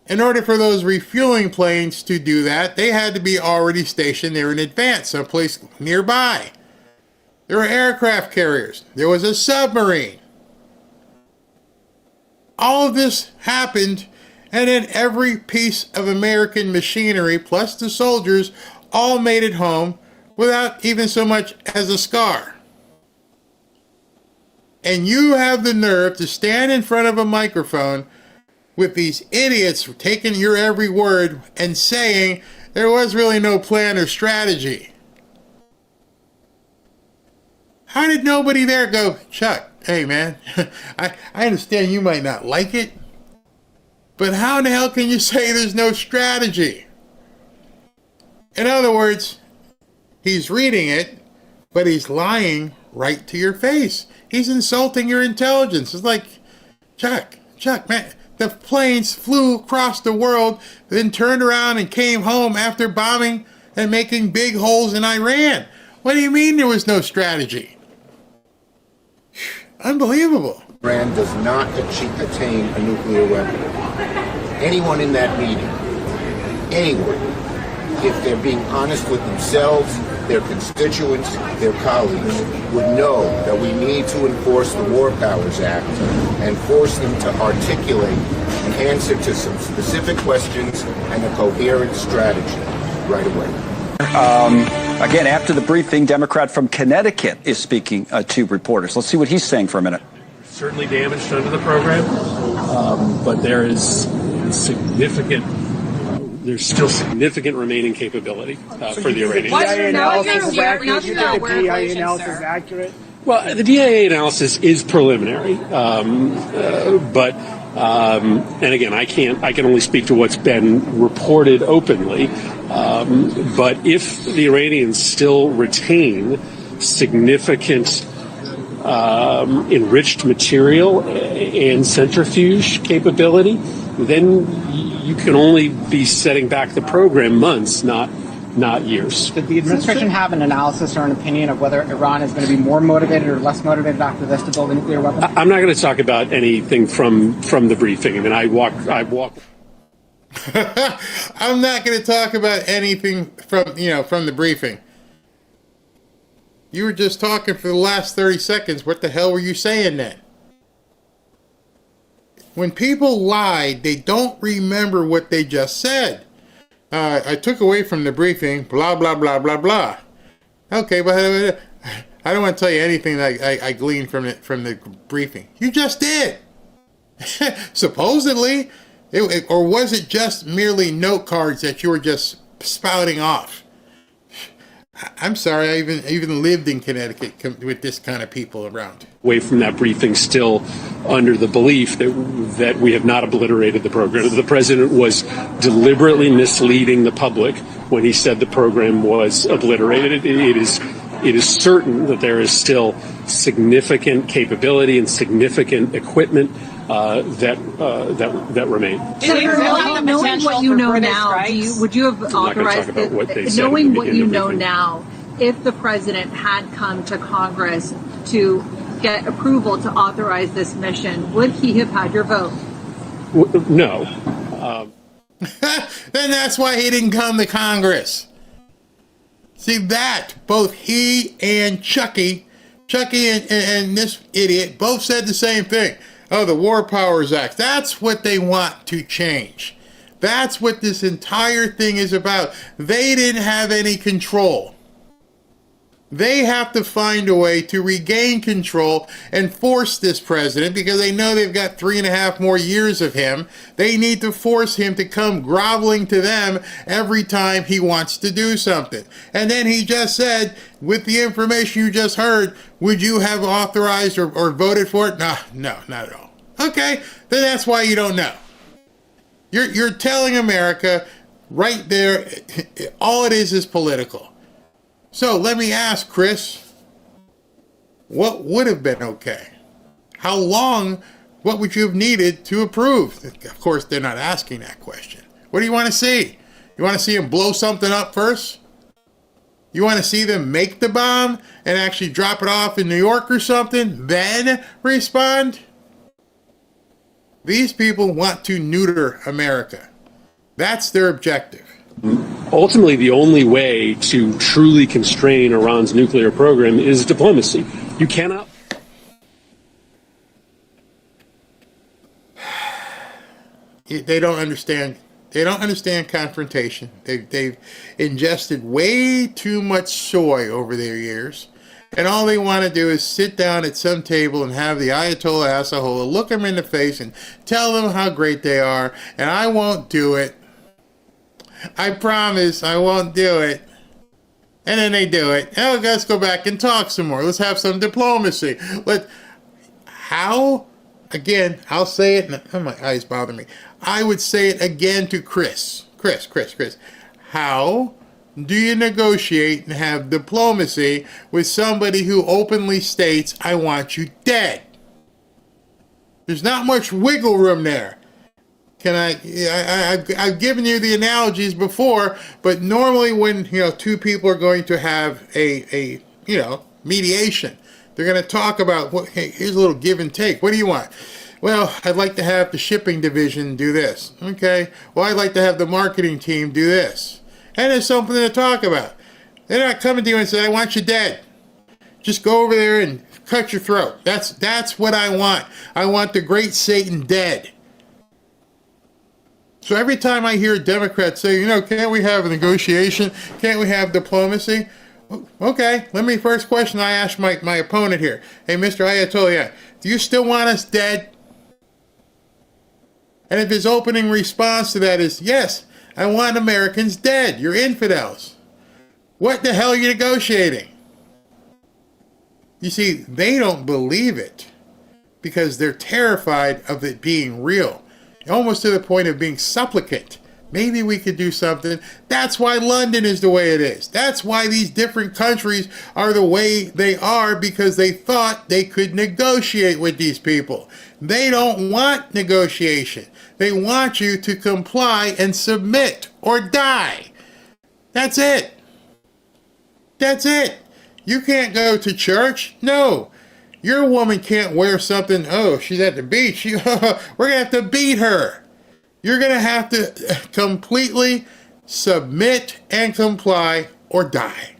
In order for those refueling planes to do that, they had to be already stationed there in advance, someplace nearby. There were aircraft carriers. There was a submarine. All of this happened, and then every piece of American machinery, plus the soldiers, all made it home without even so much as a scar. And you have the nerve to stand in front of a microphone with these idiots taking your every word and saying there was really no plan or strategy. How did nobody there go, Chuck, hey man, I understand you might not like it, but how in the hell can you say there's no strategy? In other words, he's reading it, but he's lying right to your face. He's insulting your intelligence. It's like, Chuck, man, the planes flew across the world, then turned around and came home after bombing and making big holes in Iran. What do you mean there was no strategy? Unbelievable. Iran does not attain a nuclear weapon. Anyone in that meeting, anyone, if they're being honest with themselves, their constituents, their colleagues, would know that we need to enforce the War Powers Act and force them to articulate an answer to some specific questions and a coherent strategy right away. Again, after the briefing, Democrat from Connecticut is speaking to reporters. Let's see what he's saying for a minute. Certainly damaged under the program, but there is there's still significant remaining capability for the Iranians. DIA analysis is accurate? Well, the DIA analysis is preliminary, but and again, I can only speak to what's been reported openly. But if the Iranians still retain significant enriched material and centrifuge capability, then you can only be setting back the program months, not years. Did the administration have an analysis or an opinion of whether Iran is going to be more motivated or less motivated after this to build a nuclear weapon? I'm not going to talk about anything from the briefing. I mean, I walk. I'm not going to talk about anything from the briefing. You were just talking for the last 30 seconds. What the hell were you saying then? When people lie, they don't remember what they just said. I took away from the briefing, blah, blah, blah, blah, blah. Okay, but I don't want to tell you anything that I gleaned from the briefing. You just did. Supposedly. Or was it just merely note cards that you were just spouting off? I'm sorry, I even lived in Connecticut with this kind of people around. Away from that briefing, still under the belief that we have not obliterated the program. The president was deliberately misleading the public when he said the program was obliterated. It is certain that there is still significant capability and significant equipment that remain. Senator, knowing what you know now, would you have authorized it? Knowing what you know now, if the president had come to Congress to get approval to authorize this mission, would he have had your vote? No. Then that's why he didn't come to Congress. See that both he and Chucky and this idiot both said the same thing. Oh, the War Powers Act. That's what they want to change. That's what this entire thing is about. They didn't have any control. They have to find a way to regain control and force this president, because they know they've got 3.5 more years of him. They need to force him to come groveling to them every time he wants to do something. And then he just said, with the information you just heard, would you have authorized or voted for it? No, not at all. Okay, then that's why you don't know. You're telling America right there, all it is political. So let me ask, Chris, what would have been okay? How long, what would you have needed to approve? Of course, they're not asking that question. What do you want to see? You want to see them blow something up first? You want to see them make the bomb and actually drop it off in New York or something, then respond? These people want to neuter America. That's their objective. Ultimately, the only way to truly constrain Iran's nuclear program is diplomacy. You cannot. They don't understand. They don't understand confrontation. They've ingested way too much soy over their years. And all they want to do is sit down at some table and have the Ayatollah Assahola look them in the face and tell them how great they are. And I won't do it. I promise I won't do it. And then they do it. Oh, let's go back and talk some more. Let's have some diplomacy. How? Again, I'll say it. Oh, my eyes bother me. I would say it again to Chris. Chris. How do you negotiate and have diplomacy with somebody who openly states, I want you dead? There's not much wiggle room there. I've given you the analogies before, but normally when, two people are going to have a mediation, they're going to talk about, hey, here's a little give and take. What do you want? Well, I'd like to have the shipping division do this. Okay. Well, I'd like to have the marketing team do this. And there's something to talk about. They're not coming to you and say, I want you dead. Just go over there and cut your throat. That's what I want. I want the great Satan dead. So every time I hear Democrats say, can't we have a negotiation? Can't we have diplomacy? Okay, let me first question I ask my opponent here. Hey, Mr. Ayatollah, do you still want us dead? And if his opening response to that is, yes, I want Americans dead. You're infidels. What the hell are you negotiating? You see, they don't believe it because they're terrified of it being real. Almost to the point of being supplicant. Maybe we could do something. That's why London is the way it is. That's why these different countries are the way they are, because they thought they could negotiate with these people. They don't want negotiation. They want you to comply and submit or die. That's it. That's it. You can't go to church. No. Your woman can't wear something, oh, she's at the beach. We're going to have to beat her. You're going to have to completely submit and comply or die.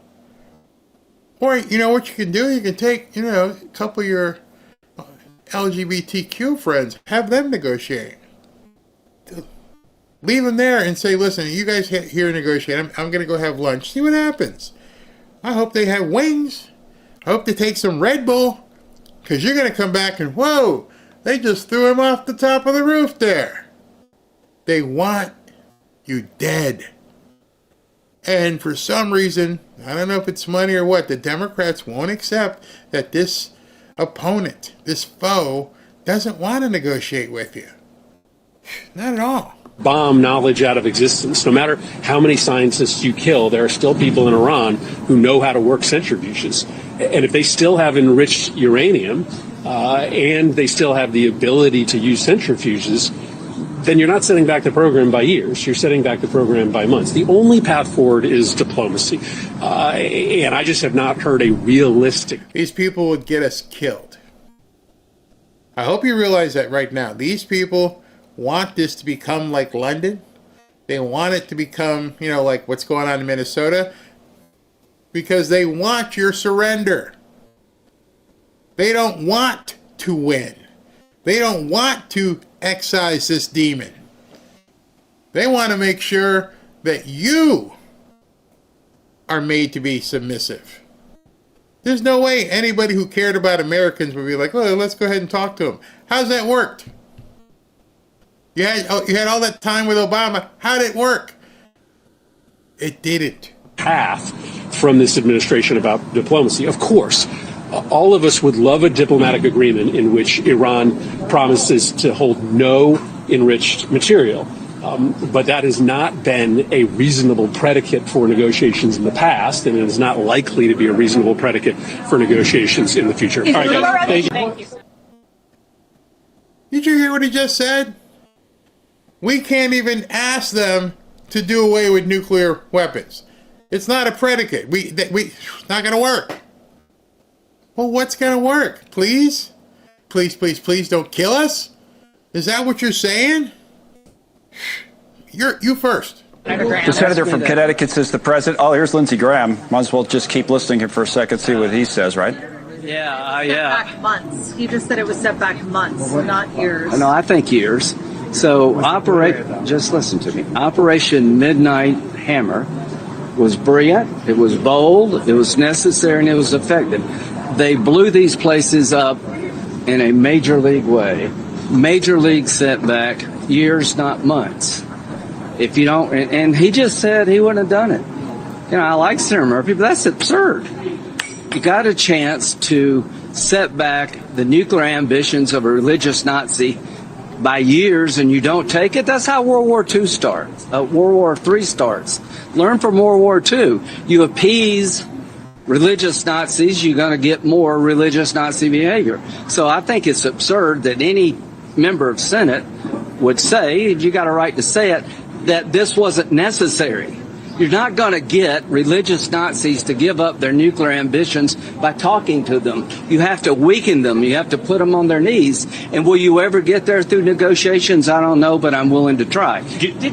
Or, what you can do, you can take, a couple of your LGBTQ friends, have them negotiate. Leave them there and say, listen, you guys here negotiate. I'm going to go have lunch. See what happens. I hope they have wings. I hope they take some Red Bull. Because you're going to come back and, whoa, they just threw him off the top of the roof there. They want you dead. And for some reason, I don't know if it's money or what, the Democrats won't accept that this opponent, this foe, doesn't want to negotiate with you. Not at all. Bomb knowledge out of existence. No matter how many scientists you kill, there are still people in Iran who know how to work centrifuges. And if they still have enriched uranium and they still have the ability to use centrifuges, then you're not setting back the program by years. You're setting back the program by months. The only path forward is diplomacy. And I just have not heard a realistic... These people would get us killed. I hope you realize that right now. These people want this to become like London. They want it to become, like what's going on in Minnesota, because they want your surrender. They don't want to win. They don't want to excise this demon. They want to make sure that you are made to be submissive. There's no way anybody who cared about Americans would be like, well, let's go ahead and talk to them. How's that worked? You had all that time with Obama. How did it work? It didn't. Path from this administration about diplomacy. Of course, all of us would love a diplomatic agreement in which Iran promises to hold no enriched material. But that has not been a reasonable predicate for negotiations in the past, and it is not likely to be a reasonable predicate for negotiations in the future. All right, guys. Thank you. Did you hear what he just said? We can't even ask them to do away with nuclear weapons. It's not a predicate. It's not going to work. Well, what's going to work? Please? Please don't kill us? Is that what you're saying? You first. The senator from Connecticut says the president. Oh, here's Lindsey Graham. Might as well just keep listening here for a second, see what he says, right? Yeah. Back months. He just said it was set back months, not years. No, I think years. So just listen to me. Operation Midnight Hammer was brilliant. It was bold. It was necessary, and it was effective. They blew these places up in a major league way. Major league setback, years, not months. If you don't, and he just said he wouldn't have done it. You know, I like Senator Murphy, but that's absurd. You got a chance to set back the nuclear ambitions of a religious Nazi by years, and you don't take it. That's how World War II starts. World War III starts. Learn from World War II. You appease religious Nazis, you're going to get more religious Nazi behavior. So I think it's absurd that any member of Senate would say, you got a right to say it, that this wasn't necessary. You're not going to get religious Nazis to give up their nuclear ambitions by talking to them. You have to weaken them. You have to put them on their knees. And will you ever get there through negotiations? I don't know, but I'm willing to try.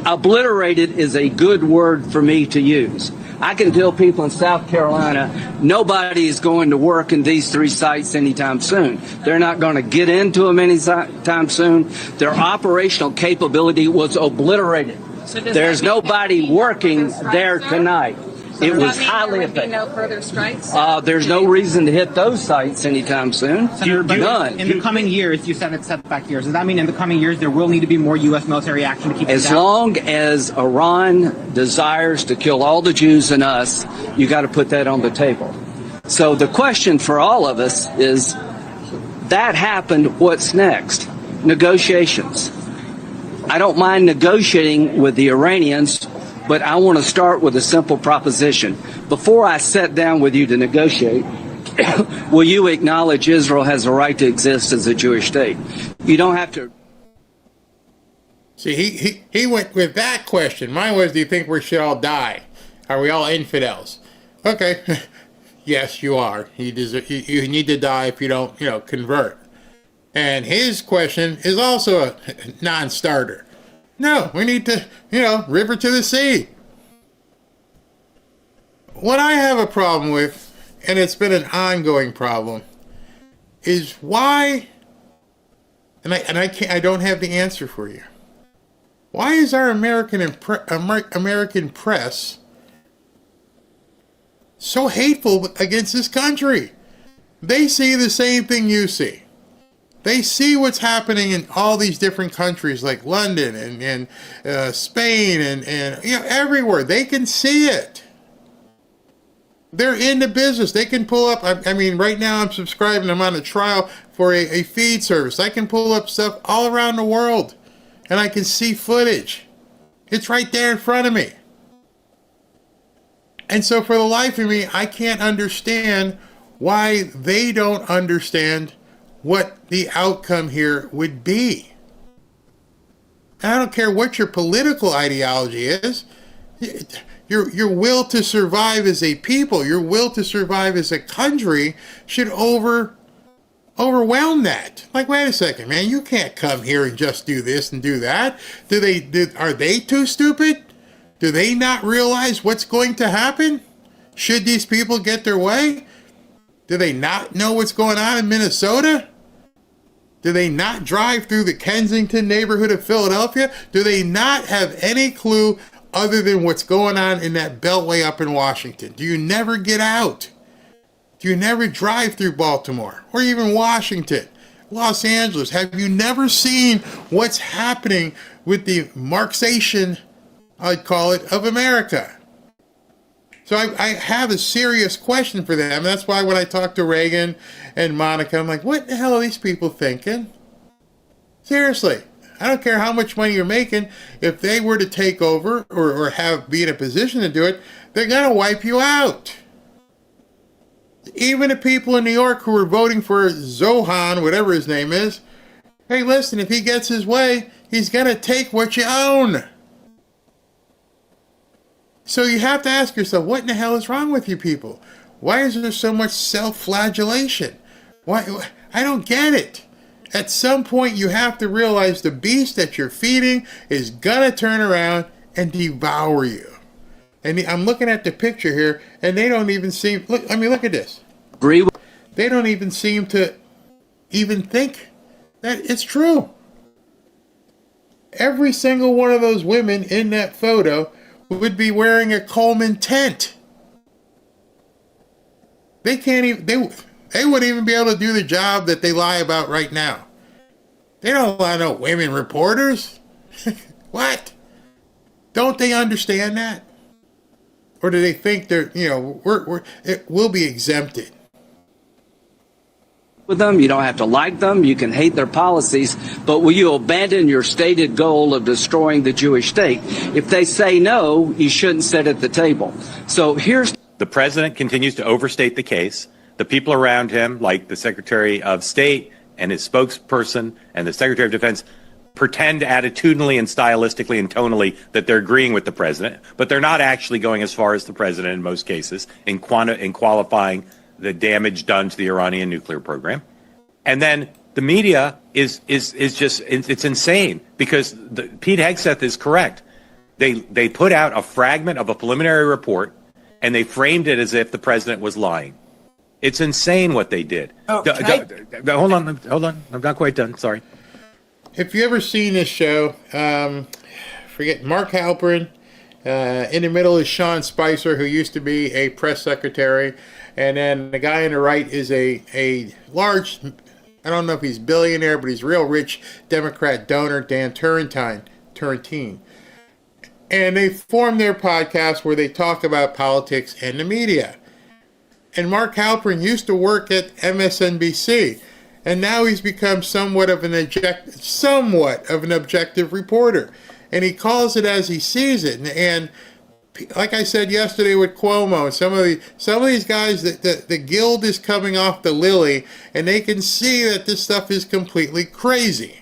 Obliterated is a good word for me to use. I can tell people in South Carolina, nobody is going to work in these 3 sites anytime soon. They're not going to get into them anytime soon. Their operational capability was obliterated. There's nobody working there tonight. It was highly effective. No further strikes? There's no reason to hit those sites anytime soon. None. In the coming years, you said it's setback years. Does that mean in the coming years there will need to be more U.S. military action to keep it down? As long as Iran desires to kill all the Jews and us, you got to put that on the table. So the question for all of us is, that happened, what's next? Negotiations. I don't mind negotiating with the Iranians, but I want to start with a simple proposition. Before I sit down with you to negotiate, will you acknowledge Israel has a right to exist as a Jewish state? You don't have to. See, he went with that question. Mine was, do you think we should all die? Are we all infidels? Okay. Yes, you are. You need to die if you don't, convert. And his question is also a non-starter. No, we need to, river to the sea. What I have a problem with, and it's been an ongoing problem, is why, and I don't have the answer for you. Why is our American press so hateful against this country? They see the same thing you see. They see what's happening in all these different countries like London and Spain and everywhere. They can see it. They're in the business. They can pull up. I mean, right now I'm subscribing. I'm on a trial for a feed service. I can pull up stuff all around the world, and I can see footage. It's right there in front of me. And so for the life of me, I can't understand why they don't understand what the outcome here would be. And I don't care what your political ideology is. Your will to survive as a people, your will to survive as a country should overwhelm that. Like, wait a second, man, you can't come here and just do this and do that. Are they too stupid? Do they not realize what's going to happen? Should these people get their way? Do they not know what's going on in Minnesota? Do they not drive through the Kensington neighborhood of Philadelphia? Do they not have any clue other than what's going on in that beltway up in Washington? Do you never get out? Do you never drive through Baltimore or even Washington, Los Angeles? Have you never seen what's happening with the Marxation, I'd call it, of America? So I have a serious question for them. That's why when I talk to Reagan and Monica, I'm like, what the hell are these people thinking? Seriously, I don't care how much money you're making. If they were to take over or be in a position to do it, they're going to wipe you out. Even the people in New York who are voting for Zohan, whatever his name is, hey, listen, if he gets his way, he's going to take what you own. So you have to ask yourself, what in the hell is wrong with you people? Why is there so much self-flagellation? Why? I don't get it. At some point, you have to realize the beast that you're feeding is going to turn around and devour you. And I'm looking at the picture here, and they don't even seem... Look at this. They don't even seem to even think that it's true. Every single one of those women in that photo would be wearing a Coleman tent. They can't even... They wouldn't even be able to do the job that they lie about right now. They don't allow no women reporters. What? Don't they understand that? Or do they think they're, we'll be exempted? With them, you don't have to like them, you can hate their policies, but will you abandon your stated goal of destroying the Jewish state? If they say no, you shouldn't sit at the table. So here's... The president continues to overstate the case. The people around him, like the Secretary of State and his spokesperson and the Secretary of Defense, pretend attitudinally and stylistically and tonally that they're agreeing with the president, but they're not actually going as far as the president in most cases in qualifying the damage done to the Iranian nuclear program. And then the media is just, it's insane because Pete Hegseth is correct. They put out a fragment of a preliminary report and they framed it as if the president was lying. It's insane what they did. Oh, hold on. I'm not quite done. Sorry. If you ever seen this show, forget Mark Halperin. In the middle is Sean Spicer, who used to be a press secretary. And then the guy on the right is a large, I don't know if he's billionaire, but he's real rich Democrat donor, Dan Turrentine. And they formed their podcast where they talk about politics and the media. And Mark Halperin used to work at MSNBC. And now he's become somewhat of an objective reporter. And he calls it as he sees it. And like I said yesterday with Cuomo, some of these guys, the guild is coming off the lily, and they can see that this stuff is completely crazy.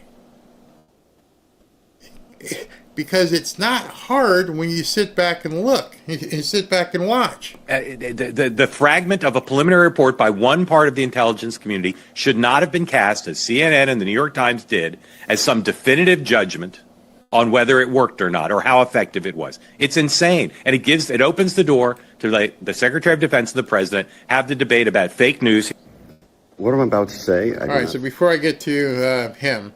Because it's not hard when you sit back and look. You sit back and watch. The fragment of a preliminary report by one part of the intelligence community should not have been cast, as CNN and the New York Times did, as some definitive judgment on whether it worked or not, or how effective it was. It's insane. And it opens the door to the Secretary of Defense and the President have the debate about fake news. What I'm about to say... All right, so before I get to him...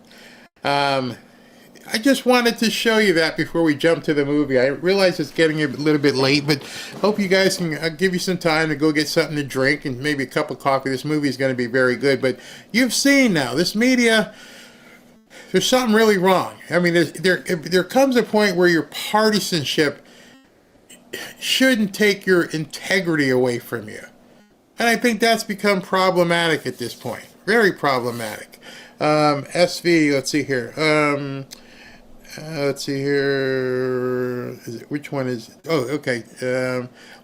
I just wanted to show you that before we jump to the movie. I realize it's getting a little bit late, but hope you guys can give you some time to go get something to drink and maybe a cup of coffee. This movie is going to be very good. But you've seen now, this media, there's something really wrong. I mean, there comes a point where your partisanship shouldn't take your integrity away from you. And I think that's become problematic at this point. Very problematic. SV, let's see here. Which one is it? Oh, okay.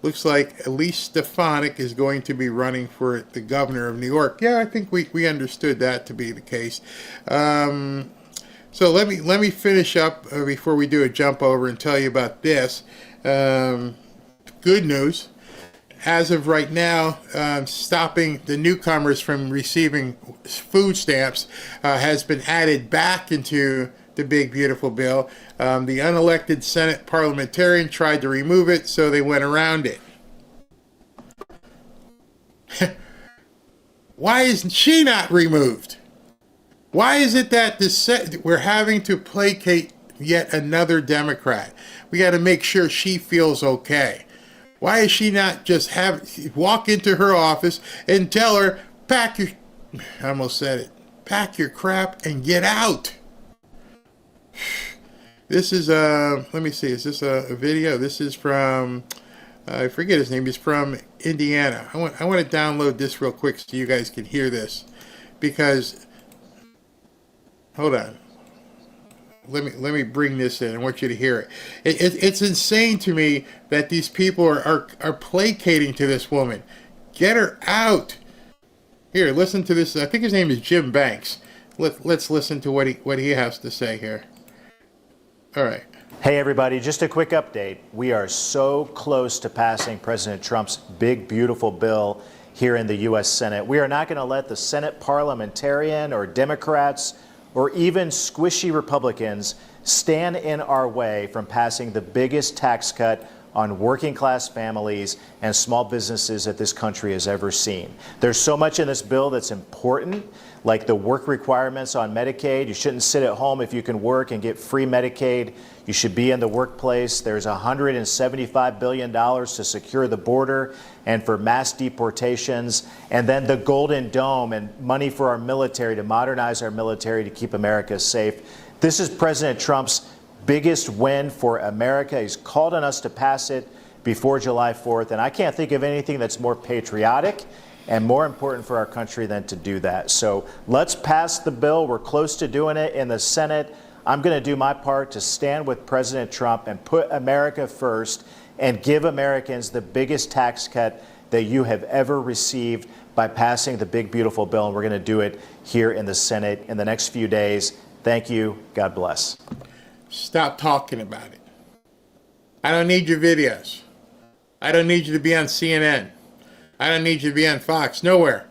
Looks like Elise Stefanik is going to be running for the governor of New York. Yeah, I think we understood that to be the case. So let me finish up before we do a jump over and tell you about this. Good news. As of right now, stopping the newcomers from receiving food stamps has been added back into the big, beautiful bill. The unelected Senate parliamentarian tried to remove it, so they went around it. Why isn't she not removed? Why is it that we're having to placate yet another Democrat? We got to make sure she feels okay. Why is she not just walk into her office and tell her, I almost said it, pack your crap and get out? This is, let me see, is this a video? This is from, I forget his name, he's from Indiana. I want to download this real quick so you guys can hear this, because, hold on. Let me bring this in. I want you to hear it. It's insane to me that these people are placating to this woman. Get her out. Here, listen to this. I think his name is Jim Banks. Let's listen to what he has to say here. All right. Hey everybody, just a quick update. We are so close to passing President Trump's big, beautiful bill here in the U.S. Senate. We are not going to let the Senate parliamentarian or Democrats or even squishy Republicans stand in our way from passing the biggest tax cut on working class families and small businesses that this country has ever seen. There's so much in this bill that's important, like the work requirements on Medicaid. You shouldn't sit at home if you can work and get free Medicaid. You should be in the workplace. There's $175 billion to secure the border and for mass deportations. And then the Golden Dome and money for our military to modernize our military to keep America safe. This is President Trump's biggest win for America. He's called on us to pass it before July 4th. And I can't think of anything that's more patriotic and more important for our country than to do that. So let's pass the bill. We're close to doing it in the Senate. I'm going to do my part to stand with President Trump and put America first and give Americans the biggest tax cut that you have ever received by passing the big, beautiful bill. And we're going to do it here in the Senate in the next few days. Thank you. God bless. Stop talking about it. I don't need your videos. I don't need you to be on CNN. I don't need you to be on Fox. Nowhere.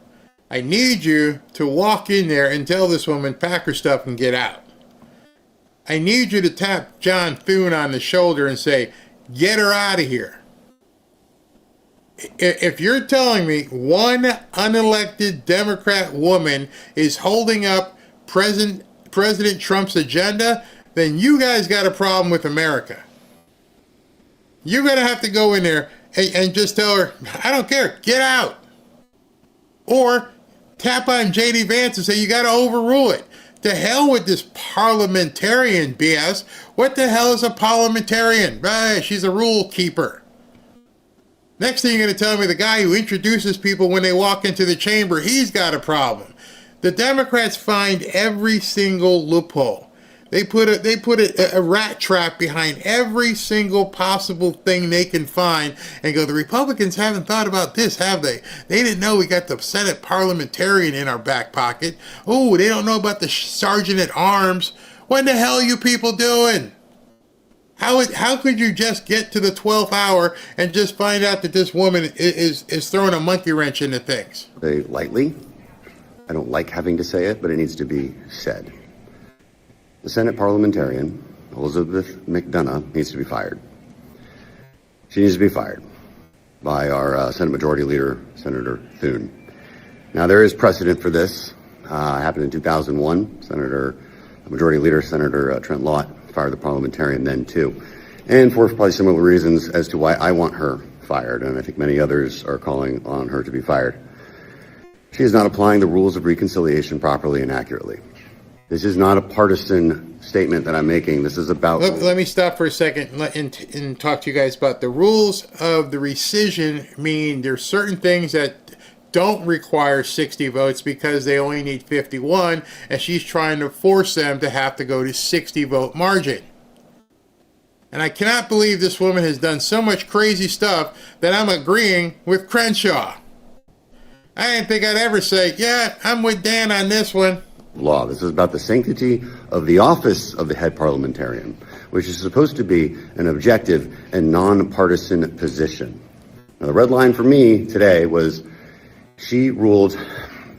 I need you to walk in there and tell this woman, pack her stuff and get out. I need you to tap John Thune on the shoulder and say, get her out of here. If you're telling me one unelected Democrat woman is holding up President Trump's agenda, then you guys got a problem with America. You're going to have to go in there and just tell her, I don't care, get out. Or tap on J.D. Vance and say, you got to overrule it. To hell with this parliamentarian BS. What the hell is a parliamentarian? She's a rule keeper. Next thing you're going to tell me, the guy who introduces people when they walk into the chamber, he's got a problem. The Democrats find every single loophole. They put a rat trap behind every single possible thing they can find and go, the Republicans haven't thought about this, have they? They didn't know we got the Senate parliamentarian in our back pocket. Oh, they don't know about the sergeant at arms. What the hell are you people doing? How could you just get to the 12th hour and just find out that this woman is throwing a monkey wrench into things? Very lightly. I don't like having to say it, but it needs to be said. The Senate parliamentarian, Elizabeth McDonough, needs to be fired. She needs to be fired by our Senate Majority Leader, Senator Thune. Now, there is precedent for this. It happened in 2001. Majority Leader Senator Trent Lott fired the parliamentarian then, too. And for probably similar reasons as to why I want her fired, and I think many others are calling on her to be fired. She is not applying the rules of reconciliation properly and accurately. This is not a partisan statement that I'm making. This is about... Let me stop for a second and talk to you guys about the rules of the rescission. Mean there's certain things that don't require 60 votes because they only need 51, and she's trying to force them to have to go to 60 vote margin. And I cannot believe this woman has done so much crazy stuff that I'm agreeing with Crenshaw. I didn't think I'd ever say, yeah, I'm with Dan on this one. Law. This is about the sanctity of the office of the head parliamentarian, which is supposed to be an objective and nonpartisan position. Now, the red line for me today was she ruled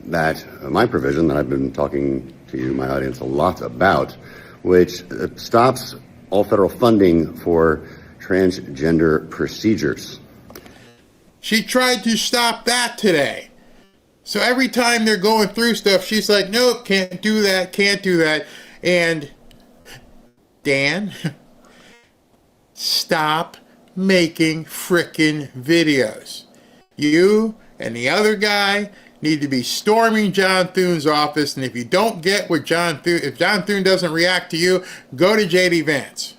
that my provision that I've been talking to you, my audience, a lot about, which stops all federal funding for transgender procedures. She tried to stop that today. So every time they're going through stuff, she's like, nope, can't do that, can't do that. And Dan, stop making frickin' videos. You and the other guy need to be storming John Thune's office, and if you don't get what if John Thune doesn't react to you, go to JD Vance.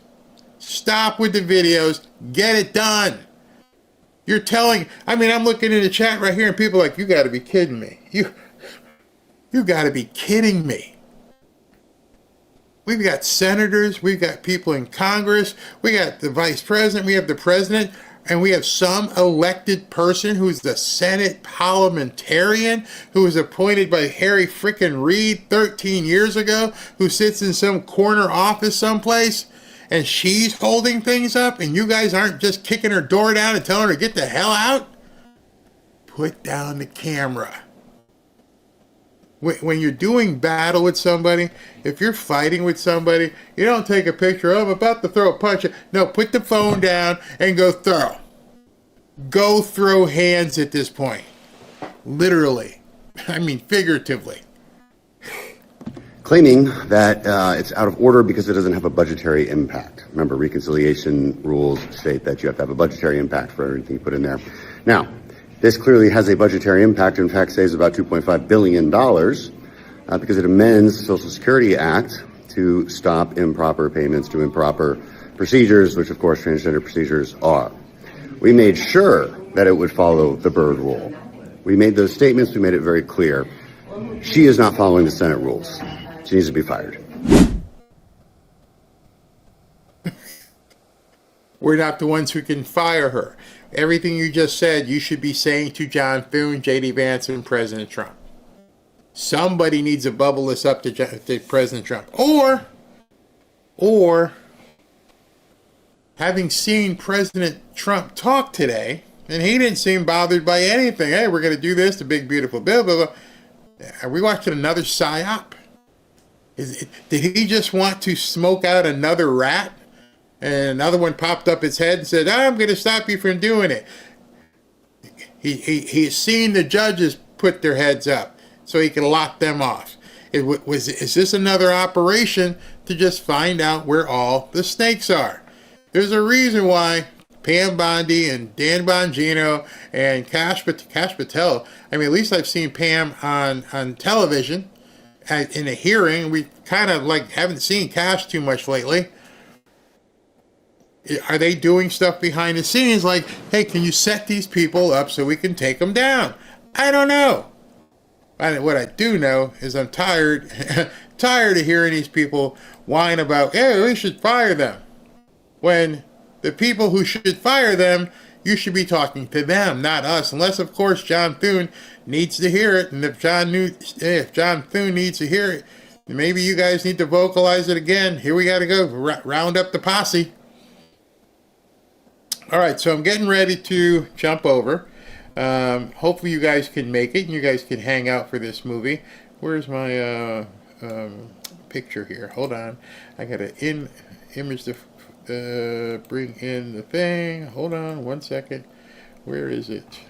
Stop with the videos. Get it done. You're telling, I'm looking in the chat right here and people are like, you got to be kidding me. You got to be kidding me. We've got senators, we've got people in Congress, we got the vice president, we have the president, and we have some elected person who's the Senate parliamentarian who was appointed by Harry frickin' Reid 13 years ago, who sits in some corner office someplace. And she's holding things up, and you guys aren't just kicking her door down and telling her to get the hell out? Put down the camera. When you're doing battle with somebody, if you're fighting with somebody, you don't take a picture, I'm about to throw a punch. No, put the phone down and go throw. Go throw hands at this point. Literally. Figuratively. Claiming that it's out of order because it doesn't have a budgetary impact. Remember, reconciliation rules state that you have to have a budgetary impact for everything you put in there. Now, this clearly has a budgetary impact. In fact, saves about $2.5 billion because it amends the Social Security Act to stop improper payments to improper procedures, which, of course, transgender procedures are. We made sure that it would follow the Byrd rule. We made those statements. We made it very clear. She is not following the Senate rules. She needs to be fired. We're not the ones who can fire her. Everything you just said, you should be saying to John Thune, J.D. Vance, and President Trump. Somebody needs to bubble this up to President Trump. Or, having seen President Trump talk today, and he didn't seem bothered by anything. Hey, we're going to do this, the big, beautiful bill, blah, blah. Are we watching another psyop? Did he just want to smoke out another rat? And another one popped up its head and said, I'm going to stop you from doing it. He's seen the judges put their heads up so he can lock them off. Is this another operation to just find out where all the snakes are? There's a reason why Pam Bondi and Dan Bongino and Kash Patel, at least I've seen Pam on television in a hearing. We kind of haven't seen Kash too much lately. Are they doing stuff behind the scenes like, hey, can you set these people up so we can take them down? I don't know. What I do know is I'm tired of hearing these people whine about, hey, we should fire them. When the people who should fire them, you should be talking to them, not us. Unless, of course, John Thune needs to hear it. And if John Thune needs to hear it, maybe you guys need to vocalize it again. Here we got to go round up the posse. All right, so I'm getting ready to jump over. Hopefully you guys can make it and you guys can hang out for this movie. Where's my picture here? Hold on. I got to image the bring in the thing. Hold on 1 second. Where is it?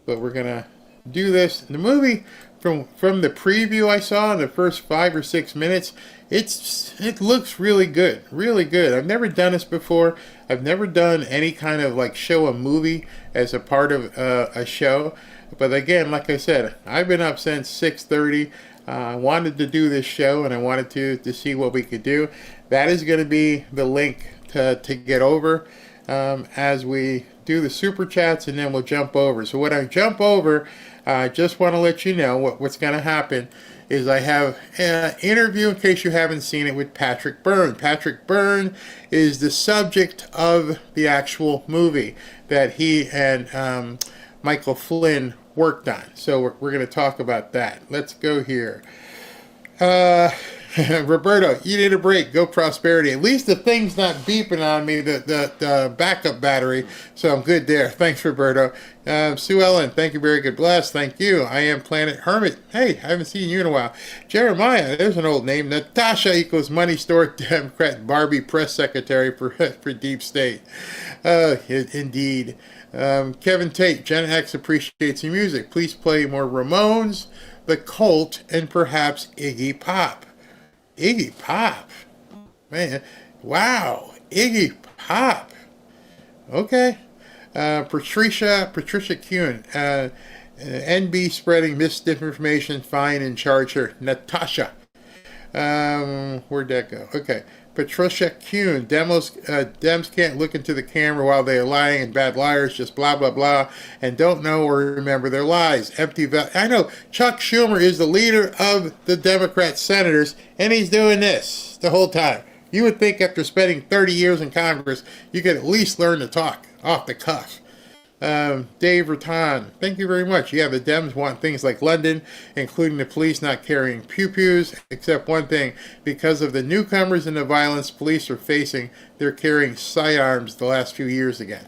But we're going to do this. The movie, from the preview I saw in the first 5 or 6 minutes, it looks really good. Really good. I've never done this before. I've never done any kind of show a movie as a part of a show. But again, like I said, I've been up since 6:30. I wanted to do this show and I wanted to see what we could do. That is going to be the link to get over as we do the super chats, and then we'll jump over. So when I jump over, I just want to let you know what's going to happen is I have an interview, in case you haven't seen it, with Patrick Byrne. Patrick Byrne is the subject of the actual movie that he and Michael Flynn worked on. So we're going to talk about that. Let's go here. Roberto, you need a break. Go Prosperity. At least the thing's not beeping on me, the backup battery, so I'm good there. Thanks, Roberto. Sue Ellen, thank you, very good. Bless, thank you. I am Planet Hermit. Hey, I haven't seen you in a while. Jeremiah, there's an old name. Natasha equals Money Store Democrat Barbie press secretary for Deep State. Indeed. Kevin Tate, Gen X appreciates your music. Please play more Ramones, The Cult, and perhaps Iggy Pop. Iggy Pop. Man, wow. Iggy Pop. Okay. Patricia Kuhn. NB spreading misinformation. Fine and charge her. Natasha. Where'd that go? Okay. Patricia Kuhn. Dems can't look into the camera while they are lying, and bad liars just blah, blah, blah, and don't know or remember their lies. I know Chuck Schumer is the leader of the Democrat senators, and he's doing this the whole time. You would think after spending 30 years in Congress, you could at least learn to talk off the cuff. Dave Rattan, thank you very much. Yeah, the Dems want things like London, including the police not carrying pew-pews, except one thing. Because of the newcomers and the violence police are facing, they're carrying sidearms the last few years again.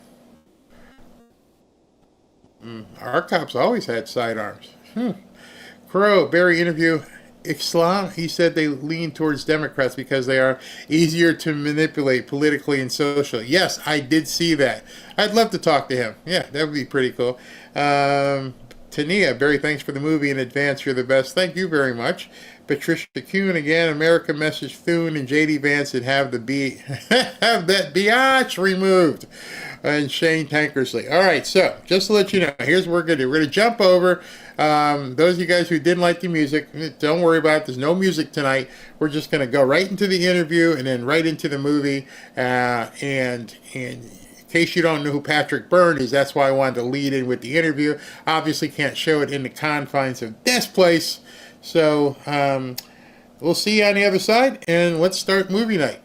Our cops always had sidearms. Crow, Barry interview. Islam, he said they lean towards Democrats because they are easier to manipulate politically and socially. Yes, I did see that. I'd love to talk to him. Yeah, that would be pretty cool. Tania, Barry, thanks for the movie in advance. You're the best. Thank you very much. Patricia Kuhn again. America message Thune and JD Vance and have that biatch removed. And Shane Tankersley. All right, so just to let you know, here's what we're going to do. We're going to jump over. Those of you guys who didn't like the music, don't worry about it. There's no music tonight. We're just going to go right into the interview and then right into the movie. And in case you don't know who Patrick Byrne is, that's why I wanted to lead in with the interview. Obviously can't show it in the confines of this place. So we'll see you on the other side, and let's start movie night.